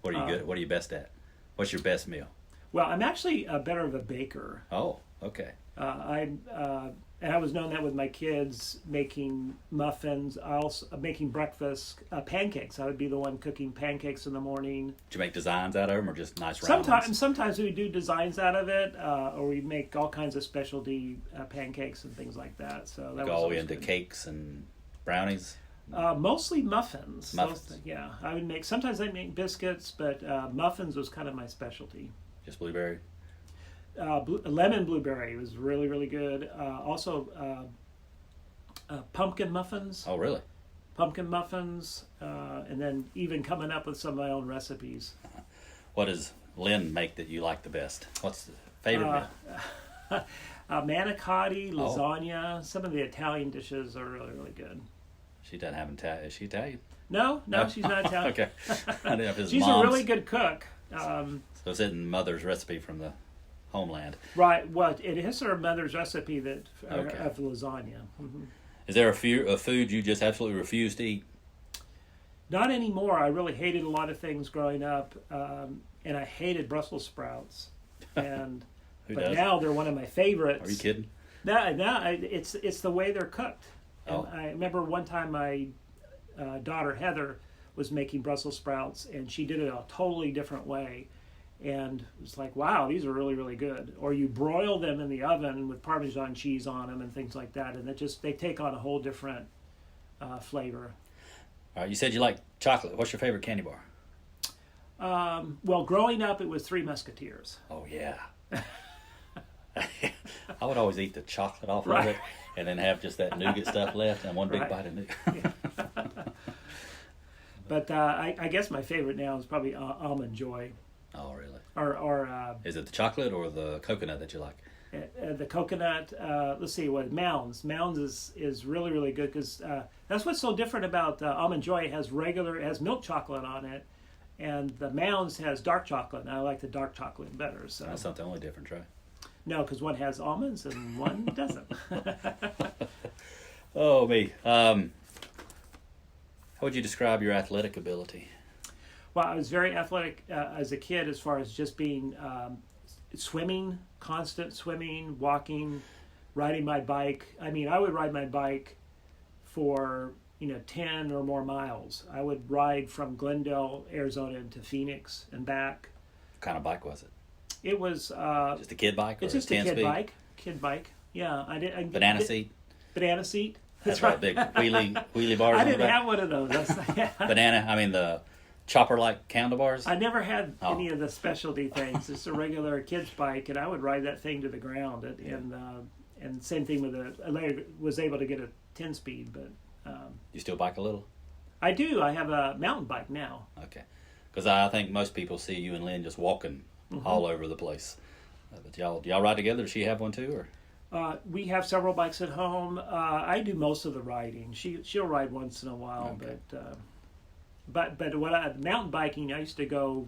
What are you good? What are you best at? What's your best meal? Well, I'm actually better of a baker. Oh, okay. And I was known that with my kids, making muffins, also making breakfast, pancakes. I would be the one cooking pancakes in the morning. Did you make designs out of them, or just nice round ones? Sometimes we do designs out of it, or we make all kinds of specialty pancakes and things like that. So that go was into good. Cakes and brownies. Mostly muffins. Muffins. Yeah, I would make. Sometimes I make biscuits, but muffins was kind of my specialty. Just blueberry. Lemon blueberry was really, really good. Also, pumpkin muffins. Oh, really? Pumpkin muffins, and then even coming up with some of my own recipes. What does Lynn make that you like the best? What's the favorite meal? Manicotti, lasagna. Some of the Italian dishes are really, really good. She doesn't have Italian. Is she Italian? No, she's not Italian. Okay. I didn't know if his She's mom's. a really good cook. So it's in mother's recipe from the homeland. Right. Well, it is her mother's recipe of lasagna. Mm-hmm. Is there a food you just absolutely refuse to eat? Not anymore. I really hated a lot of things growing up, and I hated Brussels sprouts. And but now they're one of my favorites. Are you kidding? No, it's the way they're cooked. And I remember one time my daughter Heather was making Brussels sprouts, and she did it a totally different way. And it's like, wow, these are really, really good. Or you broil them in the oven with Parmesan cheese on them and things like that, and they take on a whole different flavor. All right, you said you like chocolate. What's your favorite candy bar? Well, growing up, it was Three Musketeers. Oh, yeah. I would always eat the chocolate off right. of it and then have just that nougat stuff left and one big right. bite of nougat. Yeah. But I guess my favorite now is probably Almond Joy. Oh, really? Or is it the chocolate or the coconut that you like? The coconut. Let's see what Mounds. Mounds is really, really good because that's what's so different about Almond Joy. It has milk chocolate on it, and the Mounds has dark chocolate. And I like the dark chocolate better. So that's not the only difference, right? No, because one has almonds and one doesn't. Oh, me. How would you describe your athletic ability? Well, I was very athletic as a kid as far as just being swimming, constant swimming, walking, riding my bike. I mean, I would ride my bike for 10 or more miles. I would ride from Glendale, Arizona to Phoenix and back. What kind of bike was it? It was just a kid bike? It's just a kid bike. Kid bike. Yeah, I did. Banana seat? Banana seat. That's Had right. big wheelie bars I on the didn't back. have one of those. Yeah. Banana, I mean the chopper-like handlebars. I never had Oh. any of the specialty things. It's a regular kid's bike, and I would ride that thing to the ground. And same thing with I later was able to get a 10-speed, but You still bike a little? I do. I have a mountain bike now. Okay. Because I think most people see you and Lynn just walking all over the place. But y'all ride together? Does she have one too, or? We have several bikes at home. I do most of the riding. She'll ride once in a while, Okay. but mountain biking, I used to go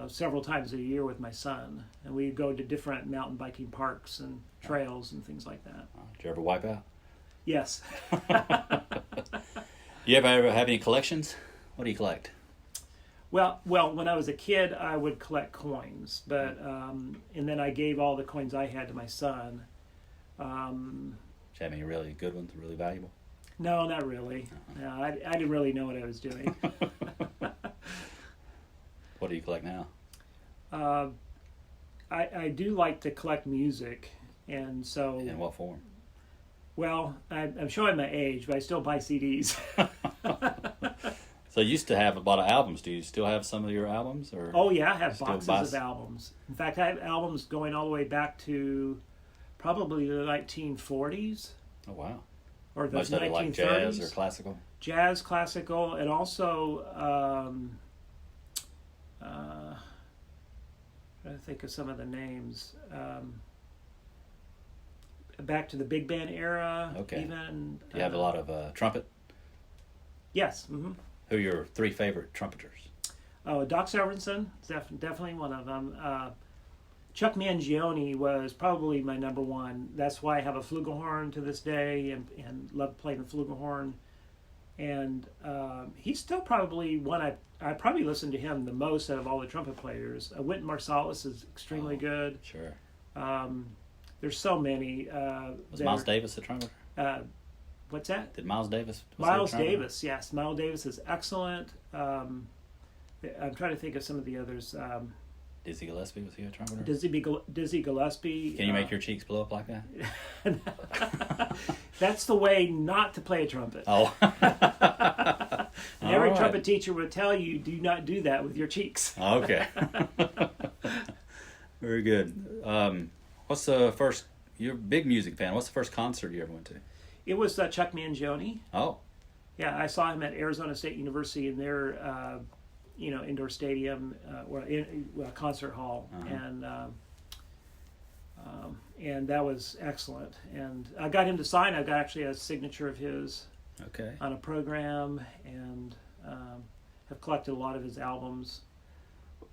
several times a year with my son, and we'd go to different mountain biking parks and trails and things like that. Did you ever wipe out? Yes. You ever have any collections? What do you collect? Well, when I was a kid, I would collect coins, but and then I gave all the coins I had to my son. Do you have any really good ones, really valuable? No, not really. No, I didn't really know what I was doing. What do you collect now? I do like to collect music, and so In what form? well, I'm showing my age, but I still buy CDs. So you used to have a lot of albums. Do you still have some of your albums? Or Oh yeah, I have Still boxes buys- of albums. In fact, I have albums going all the way back to probably the 1940s Oh wow! or the Most of it 1930s. like jazz or classical. Jazz, classical, and also trying to think of some of the names. Back to the big band era. Okay. Even. Do you have a lot of trumpet? Yes. Mm-hmm. Who are your three favorite trumpeters? Oh, Doc Severinsen, definitely one of them. Chuck Mangione was probably my number one. That's why I have a flugelhorn to this day and love playing the flugelhorn. And he's still probably one I probably listen to him the most out of all the trumpet players. Wynton Marsalis is extremely good. Sure. There's so many. Was Miles Davis a trumpeter? What's that? Did Miles Davis? Miles Davis, yes. Miles Davis is excellent. I'm trying to think of some of the others. Dizzy Gillespie, was he a trumpeter? Dizzy Gillespie. Can you make your cheeks blow up like that? That's the way not to play a trumpet. Oh. And every All right. trumpet teacher would tell you, do not do that with your cheeks. Okay. Very good. What's the first? You're a big music fan. What's the first concert you ever went to? It was Chuck Mangione. Oh, Yeah, I saw him at Arizona State University in their, indoor stadium or concert hall, and that was excellent. And I got him to sign. I got actually a signature of his okay. on a program, and have collected a lot of his albums.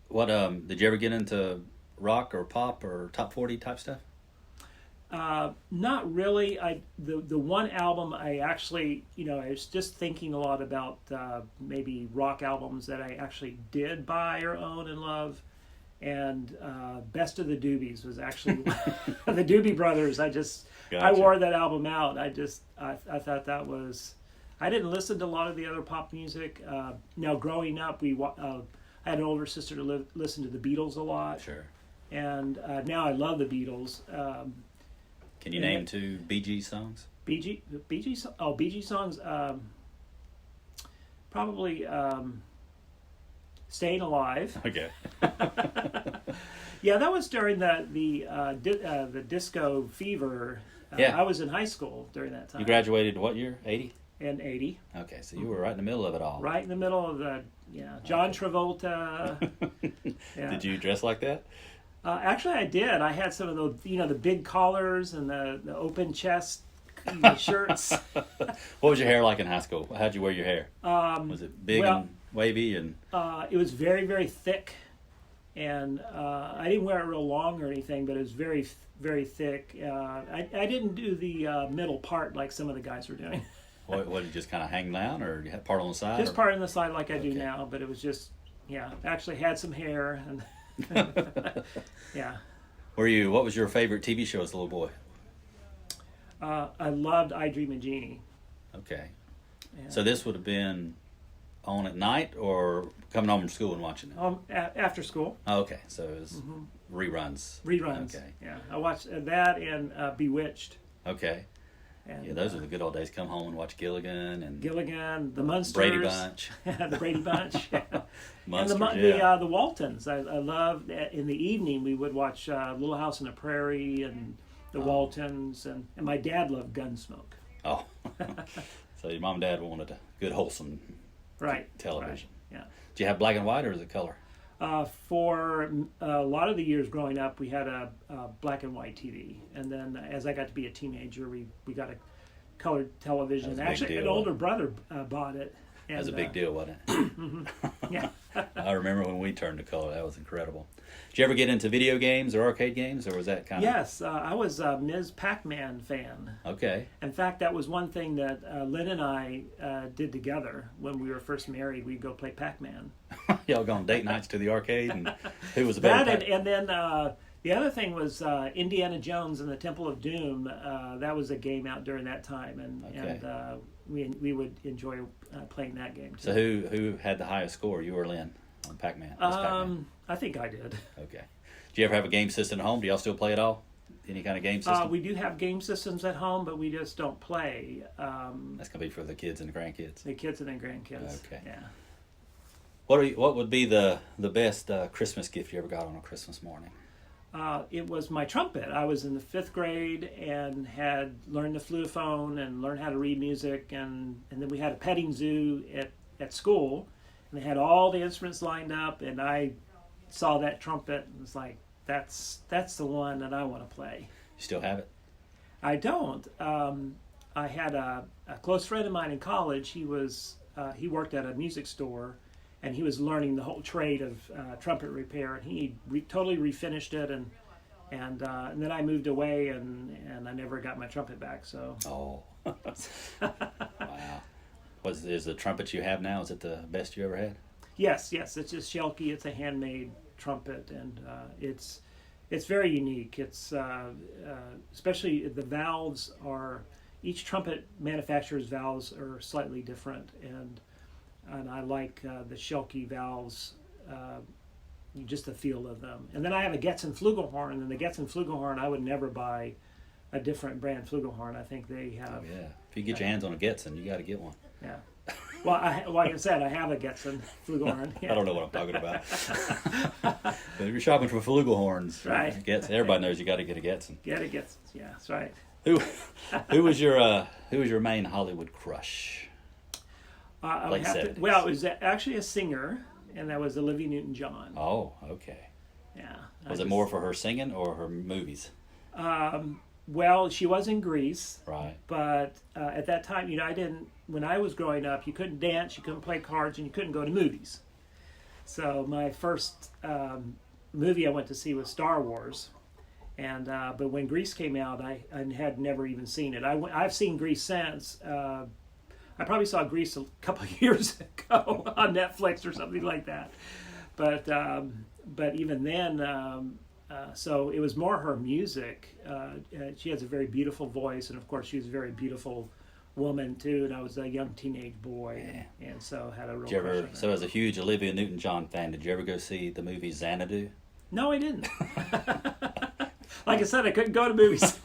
What did you ever get into rock or pop or top 40 type stuff? Not really. The one album I actually, I was just thinking a lot about maybe rock albums that I actually did buy or own and love. And Best of the Doobies was actually the Doobie Brothers. I Gotcha. wore that album out. I thought that was. I didn't listen to a lot of the other pop music. Now growing up, I had an older sister to listen to the Beatles a lot. Sure. And now I love the Beatles. Can you name two Bee Gees songs? Bee Gees songs. Probably "Staying Alive." Okay. Yeah, that was during the disco fever. Yeah. I was in high school during that time. You graduated what year? 80? In '80, Okay, so you were right in the middle of it all. right in the middle of John Travolta. Yeah. Did you dress like that? Actually, I did. I had some of those, the big collars and the open chest shirts. What was your hair like in high school? How'd you wear your hair? Was it big well- and wavy and? It was very, very thick, and I didn't wear it real long or anything, but it was very, very thick. I didn't do the middle part like some of the guys were doing. What did you just kind of hang down, or you had part on the side? Just or? part on the side like I do Okay. now, but it was just, actually had some hair. And yeah. What was your favorite TV show as a little boy? I loved I Dream of Jeannie. Okay. Yeah. So this would have been on at night or coming home from school and watching it? After school. Oh, okay. So it was reruns. Reruns. Okay. Yeah. I watched that and Bewitched. Okay. And, Yeah, those were the good old days. Come home and watch Gilligan and Gilligan, the Munsters, Brady Bunch. the Brady Bunch, yeah. Munsters, and the Waltons. I loved in the evening we would watch Little House on the Prairie and the Waltons, and my dad loved Gunsmoke. Oh, so your mom and dad wanted a good wholesome television. Right. Yeah. Do you have black and white or is it color? For a lot of the years growing up, we had a black and white TV, and then as I got to be a teenager, we got a colored television. Actually, an older brother bought it. That was a big deal, wasn't it? Yeah. I remember when we turned to color. That was incredible. Did you ever get into video games or arcade games, or was that kind of... Yes, I was a Ms. Pac-Man fan. Okay. In fact, that was one thing that Lynn and I did together when we were first married. We'd go play Pac-Man. Y'all go on date nights to the arcade, and who was the better and then the other thing was Indiana Jones and the Temple of Doom. That was a game out during that time, and we would enjoy playing that game too. So who had the highest score, you or Lynn, on Pac-Man? Pac-Man? I think I did. Okay. Do you ever have a game system at home? Do y'all still play at all? Any kind of game system? We do have game systems at home, but we just don't play. That's gonna be for the kids and the grandkids. The kids and the grandkids. Okay. Yeah. What would be the best Christmas gift you ever got on a Christmas morning? It was my trumpet. I was in the 5th grade and had learned the flutophone and learned how to read music, and then we had a petting zoo at school, and they had all the instruments lined up, and I saw that trumpet and was like, that's the one that I want to play. You still have it? I don't. I had a close friend of mine in college. He he worked at a music store, and he was learning the whole trade of trumpet repair, and he totally refinished it, and then I moved away, and I never got my trumpet back. So. Oh, wow! Is the trumpet you have now? Is it the best you ever had? Yes. It's just Shelky. It's a handmade trumpet, and it's very unique. It's especially the valves are, each trumpet manufacturer's valves are slightly different, and I like the Shelky valves, just the feel of them. And then I have a Getzen flugelhorn, and the Getzen flugelhorn, I would never buy a different brand flugelhorn. I think they have... Oh, yeah. If you get your hands on a Getzen, you got to get one. Yeah. Well, like I said, I have a Getzen flugelhorn. Yeah. I don't know what I'm talking about. But if you're shopping for flugelhorns, right. Everybody knows you got to get a Getzen. Get a Getzen, yeah, that's right. Who was your main Hollywood crush? It was actually a singer, and that was Olivia Newton-John. Oh, okay. Yeah. Was it more for her singing or her movies? Well, she was in Grease. Right. But at that time, when I was growing up, you couldn't dance, you couldn't play cards, and you couldn't go to movies. So my first movie I went to see was Star Wars. And but when Grease came out, I had never even seen it. I've seen Grease since. I probably saw Grease a couple of years ago on Netflix or something like that. But even then, so it was more her music. She has a very beautiful voice, and of course she was a very beautiful woman too. And I was a young teenage boy, and so had a real crush on her. So as a huge Olivia Newton-John fan, did you ever go see the movie Xanadu? No, I didn't. Like I said, I couldn't go to movies.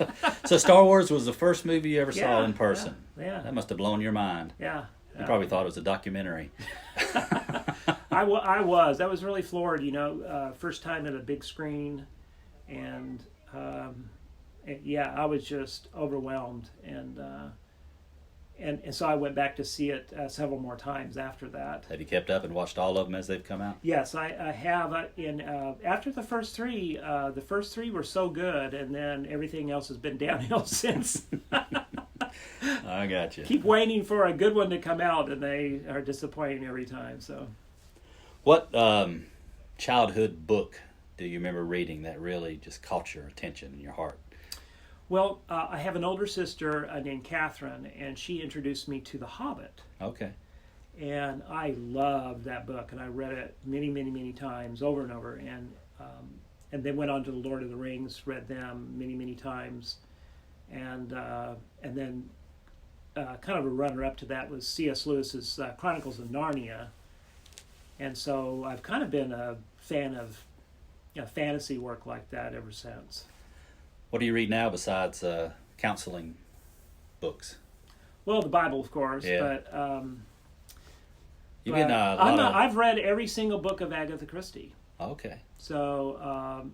So Star Wars was the first movie you ever saw in person. Yeah. That must have blown your mind. Yeah. You probably thought it was a documentary. I was. I was really floored, first time at a big screen. And, I was just overwhelmed. And so I went back to see it several more times after that. Have you kept up and watched all of them as they've come out? Yes, I have. After the first three were so good, and then everything else has been downhill since. I got you. Keep waiting for a good one to come out, and they are disappointing every time. So, what childhood book do you remember reading that really just caught your attention and your heart? Well, I have an older sister named Catherine, and she introduced me to The Hobbit. Okay. And I loved that book, and I read it many, many, many times, over and over. And then went on to The Lord of the Rings, read them many, many times. And then kind of a runner-up to that was C.S. Lewis's Chronicles of Narnia. And so I've kind of been a fan of fantasy work like that ever since. What do you read now besides counseling books? Well, the Bible, of course, Yeah. but You've been a lot of... I've read every single book of Agatha Christie. Okay. So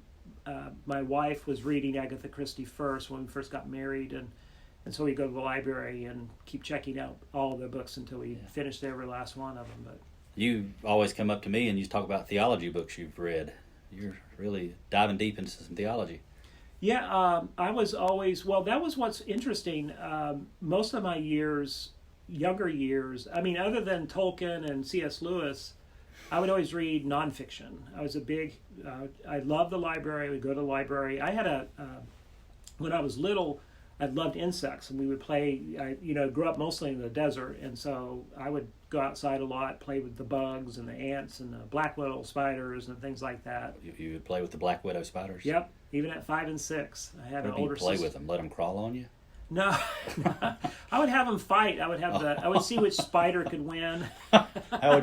my wife was reading Agatha Christie first when we first got married, and so we go to the library and keep checking out all of the books until we finished every last one of them. But you always come up to me and you talk about theology books you've read. You're really diving deep into some theology. Yeah, I was always, well, that was what's interesting. Most of my younger years, I mean, other than Tolkien and C.S. Lewis, I would always read nonfiction. I was a big, I loved the library. I would go to the library. I had when I was little, I loved insects, and we would play. I grew up mostly in the desert, and so I would go outside a lot, play with the bugs and the ants and the black widow spiders and things like that. You would play with the black widow spiders? Yep, even at 5 and 6. I had an older sister. Play with them? Let them crawl on you? No, I would have them fight. I would see which spider could win. How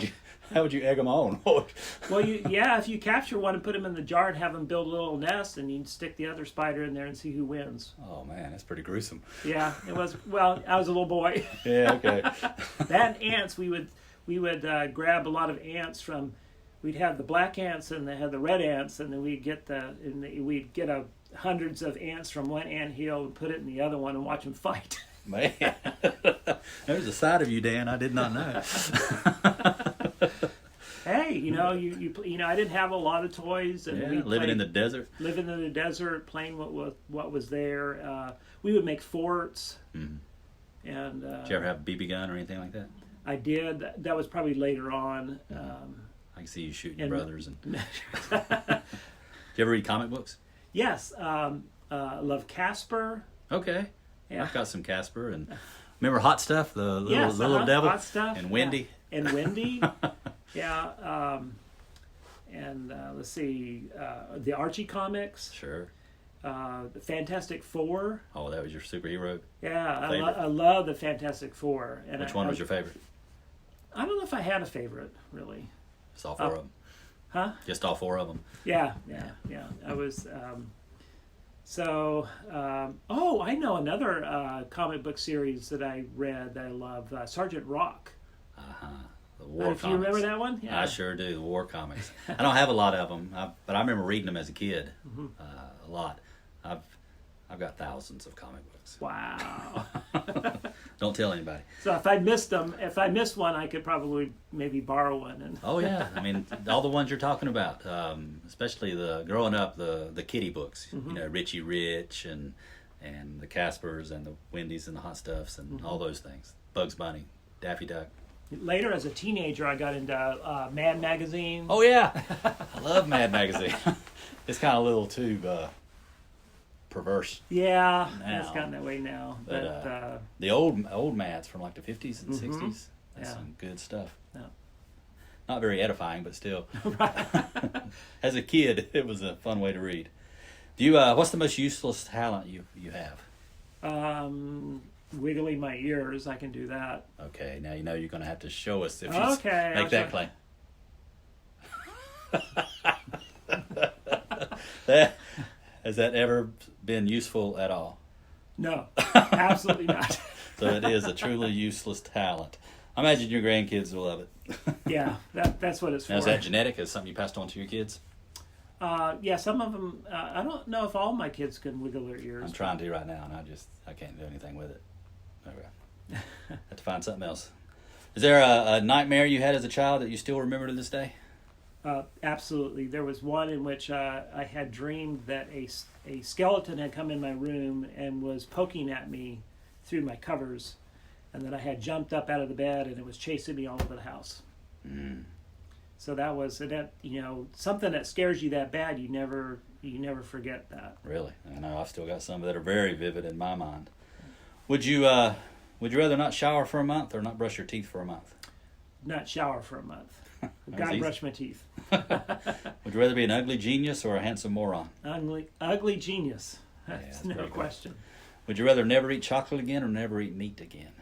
would you egg them on? Well, if you capture one and put them in the jar and have them build a little nest, and you'd stick the other spider in there and see who wins. Oh man, that's pretty gruesome. Yeah, it was. Well, I was a little boy. Yeah, okay. That and ants, we would grab a lot of ants from. We'd have the black ants and they had the red ants, and then we'd get hundreds of ants from one ant hill and put it in the other one and watch them fight. Man, there's a side of you, Dan, I did not know. Hey, you I didn't have a lot of toys, and living in the desert. Living in the desert, playing what was there. We would make forts. Mm-hmm. And did you ever have a BB gun or anything like that? I did. That was probably later on. I can see you shooting your brothers. Did you ever read comic books? Yes, love Casper. Okay, yeah. I've got some Casper, and remember Hot Stuff, the little devil, Hot Stuff, and Wendy. Yeah. And Wendy, yeah. And let's see, the Archie comics. Sure. The Fantastic Four. Oh, that was your superhero. Yeah, I love the Fantastic Four. And which one was your favorite? I don't know if I had a favorite really. Just all 4 of them. Huh? Just all 4 of them. Yeah. I was. I know another comic book series that I read that I love, Sergeant Rock. The war comics. Do you remember that one? Yeah. I sure do, the war comics. I don't have a lot of them, but I remember reading them as a kid, a lot. I've got thousands of comic books. Wow. Don't tell anybody. So if I missed one, I could probably maybe borrow one. Oh yeah, I mean all the ones you're talking about, especially growing up the kiddie books. Richie Rich and the Caspers and the Wendy's and the Hot Stuffs and all those things. Bugs Bunny, Daffy Duck. Later, as a teenager, I got into Mad Magazine. Oh yeah, I love Mad Magazine. It's kind of a little too perverse. Yeah, it's gotten that way now. But the old Mads from like the 50s and 60s, that's some good stuff. Yeah. Not very edifying, but still. As a kid, it was a fun way to read. Do you? What's the most useless talent you have? Wiggling my ears, I can do that. Okay, now you know you're going to have to show us if you make that claim. Has that ever been useful at all? No, absolutely not. So it is a truly useless talent. I imagine your grandkids will love it. Yeah, that's what it's for. Now, is that genetic? Is something you passed on to your kids? Yeah, some of them. I don't know if all my kids can wiggle their ears. I'm trying to right now, and I can't do anything with it. Okay. Have to find something else. Is there a nightmare you had as a child that you still remember to this day? Absolutely. There was one in which I had dreamed that a skeleton had come in my room and was poking at me through my covers, and that I had jumped up out of the bed and it was chasing me all over the house. Mm. So that was something that scares you that bad. You never forget that. Really, I know I've still got some that are very vivid in my mind. Would you rather not shower for a month or not brush your teeth for a month? Not shower for a month. I've got to brush my teeth. Would you rather be an ugly genius or a handsome moron? Ugly genius. That's no question. Would you rather never eat chocolate again or never eat meat again?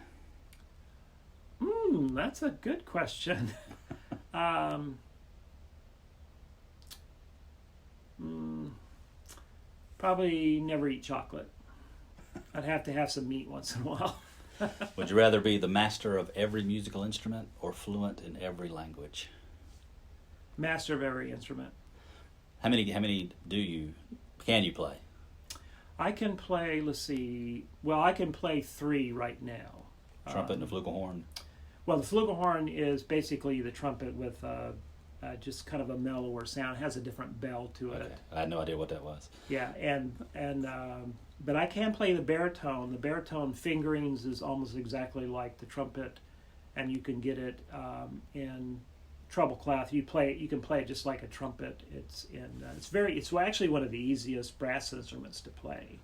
That's a good question. Probably never eat chocolate. I'd have to have some meat once in a while. Would you rather be the master of every musical instrument or fluent in every language? Master of every instrument. How many can you play? I can play, let's see, well, I can play 3 right now. Trumpet and the flugelhorn? Well, the flugelhorn is basically the trumpet with just kind of a mellower sound. It has a different bell to it. Okay. I had no idea what that was. Yeah, but I can play the baritone. The baritone fingerings is almost exactly like the trumpet, and you can get it in treble clef. You can play it just like a trumpet. It's actually one of the easiest brass instruments to play.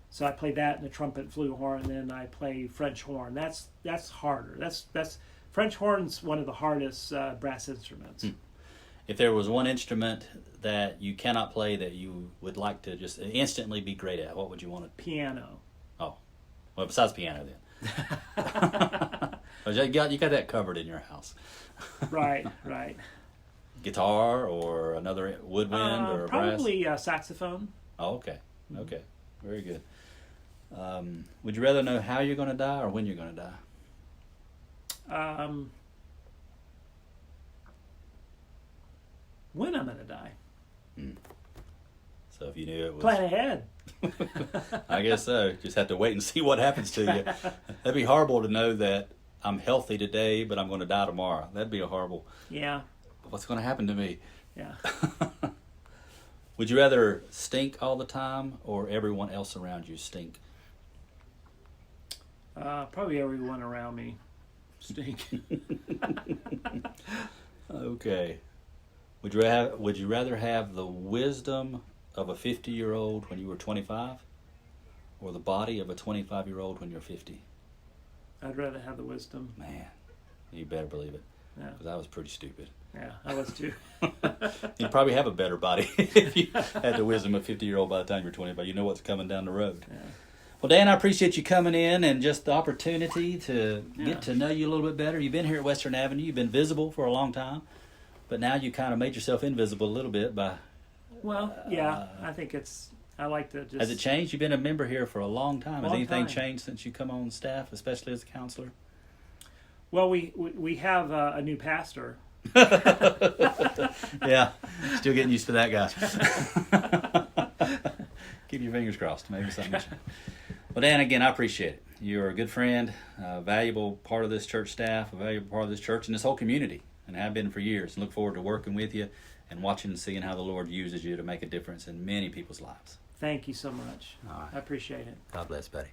So I play that in the trumpet, flugelhorn, and then I play French horn. That's harder. That's French horn's one of the hardest brass instruments. If there was one instrument that you cannot play that you would like to just instantly be great at, what would you want to? Piano. Oh, well, besides piano then. Well, you got that covered in your house. Right. Guitar or another woodwind or probably saxophone. Oh, okay. Okay. Very good. Would you rather know how you're going to die or when you're going to die? When I'm going to die. So if you knew it was... Plan ahead. I guess so. Just have to wait and see what happens to you. That'd be horrible to know that I'm healthy today, but I'm going to die tomorrow. That'd be a horrible... Yeah. What's going to happen to me? Yeah. Would you rather stink all the time or everyone else around you stink? Probably everyone around me stink. Okay. Would you rather have the wisdom of a 50-year-old when you were 25 or the body of a 25-year-old when you're 50? I'd rather have the wisdom. Man, you better believe it. Yeah. Because I was pretty stupid. Yeah, I was too. You'd probably have a better body if you had the wisdom of a 50-year-old by the time you're 25. You know what's coming down the road. Yeah. Well, Dan, I appreciate you coming in and just the opportunity to get to know you a little bit better. You've been here at Western Avenue. You've been visible for a long time. But now you kind of made yourself invisible a little bit by... Well, yeah, I think I like to just... Has it changed? You've been a member here for a long time. Has anything time. changed since you come on staff, especially as a counselor? Well, we have a new pastor. Yeah, still getting used to that guy. Keep your fingers crossed. Maybe something. Well, Dan, again, I appreciate it. You're a good friend, a valuable part of this church staff, a valuable part of this church and this whole community, and have been for years. And look forward to working with you and watching and seeing how the Lord uses you to make a difference in many people's lives. Thank you so much. All right. I appreciate it. God bless, buddy.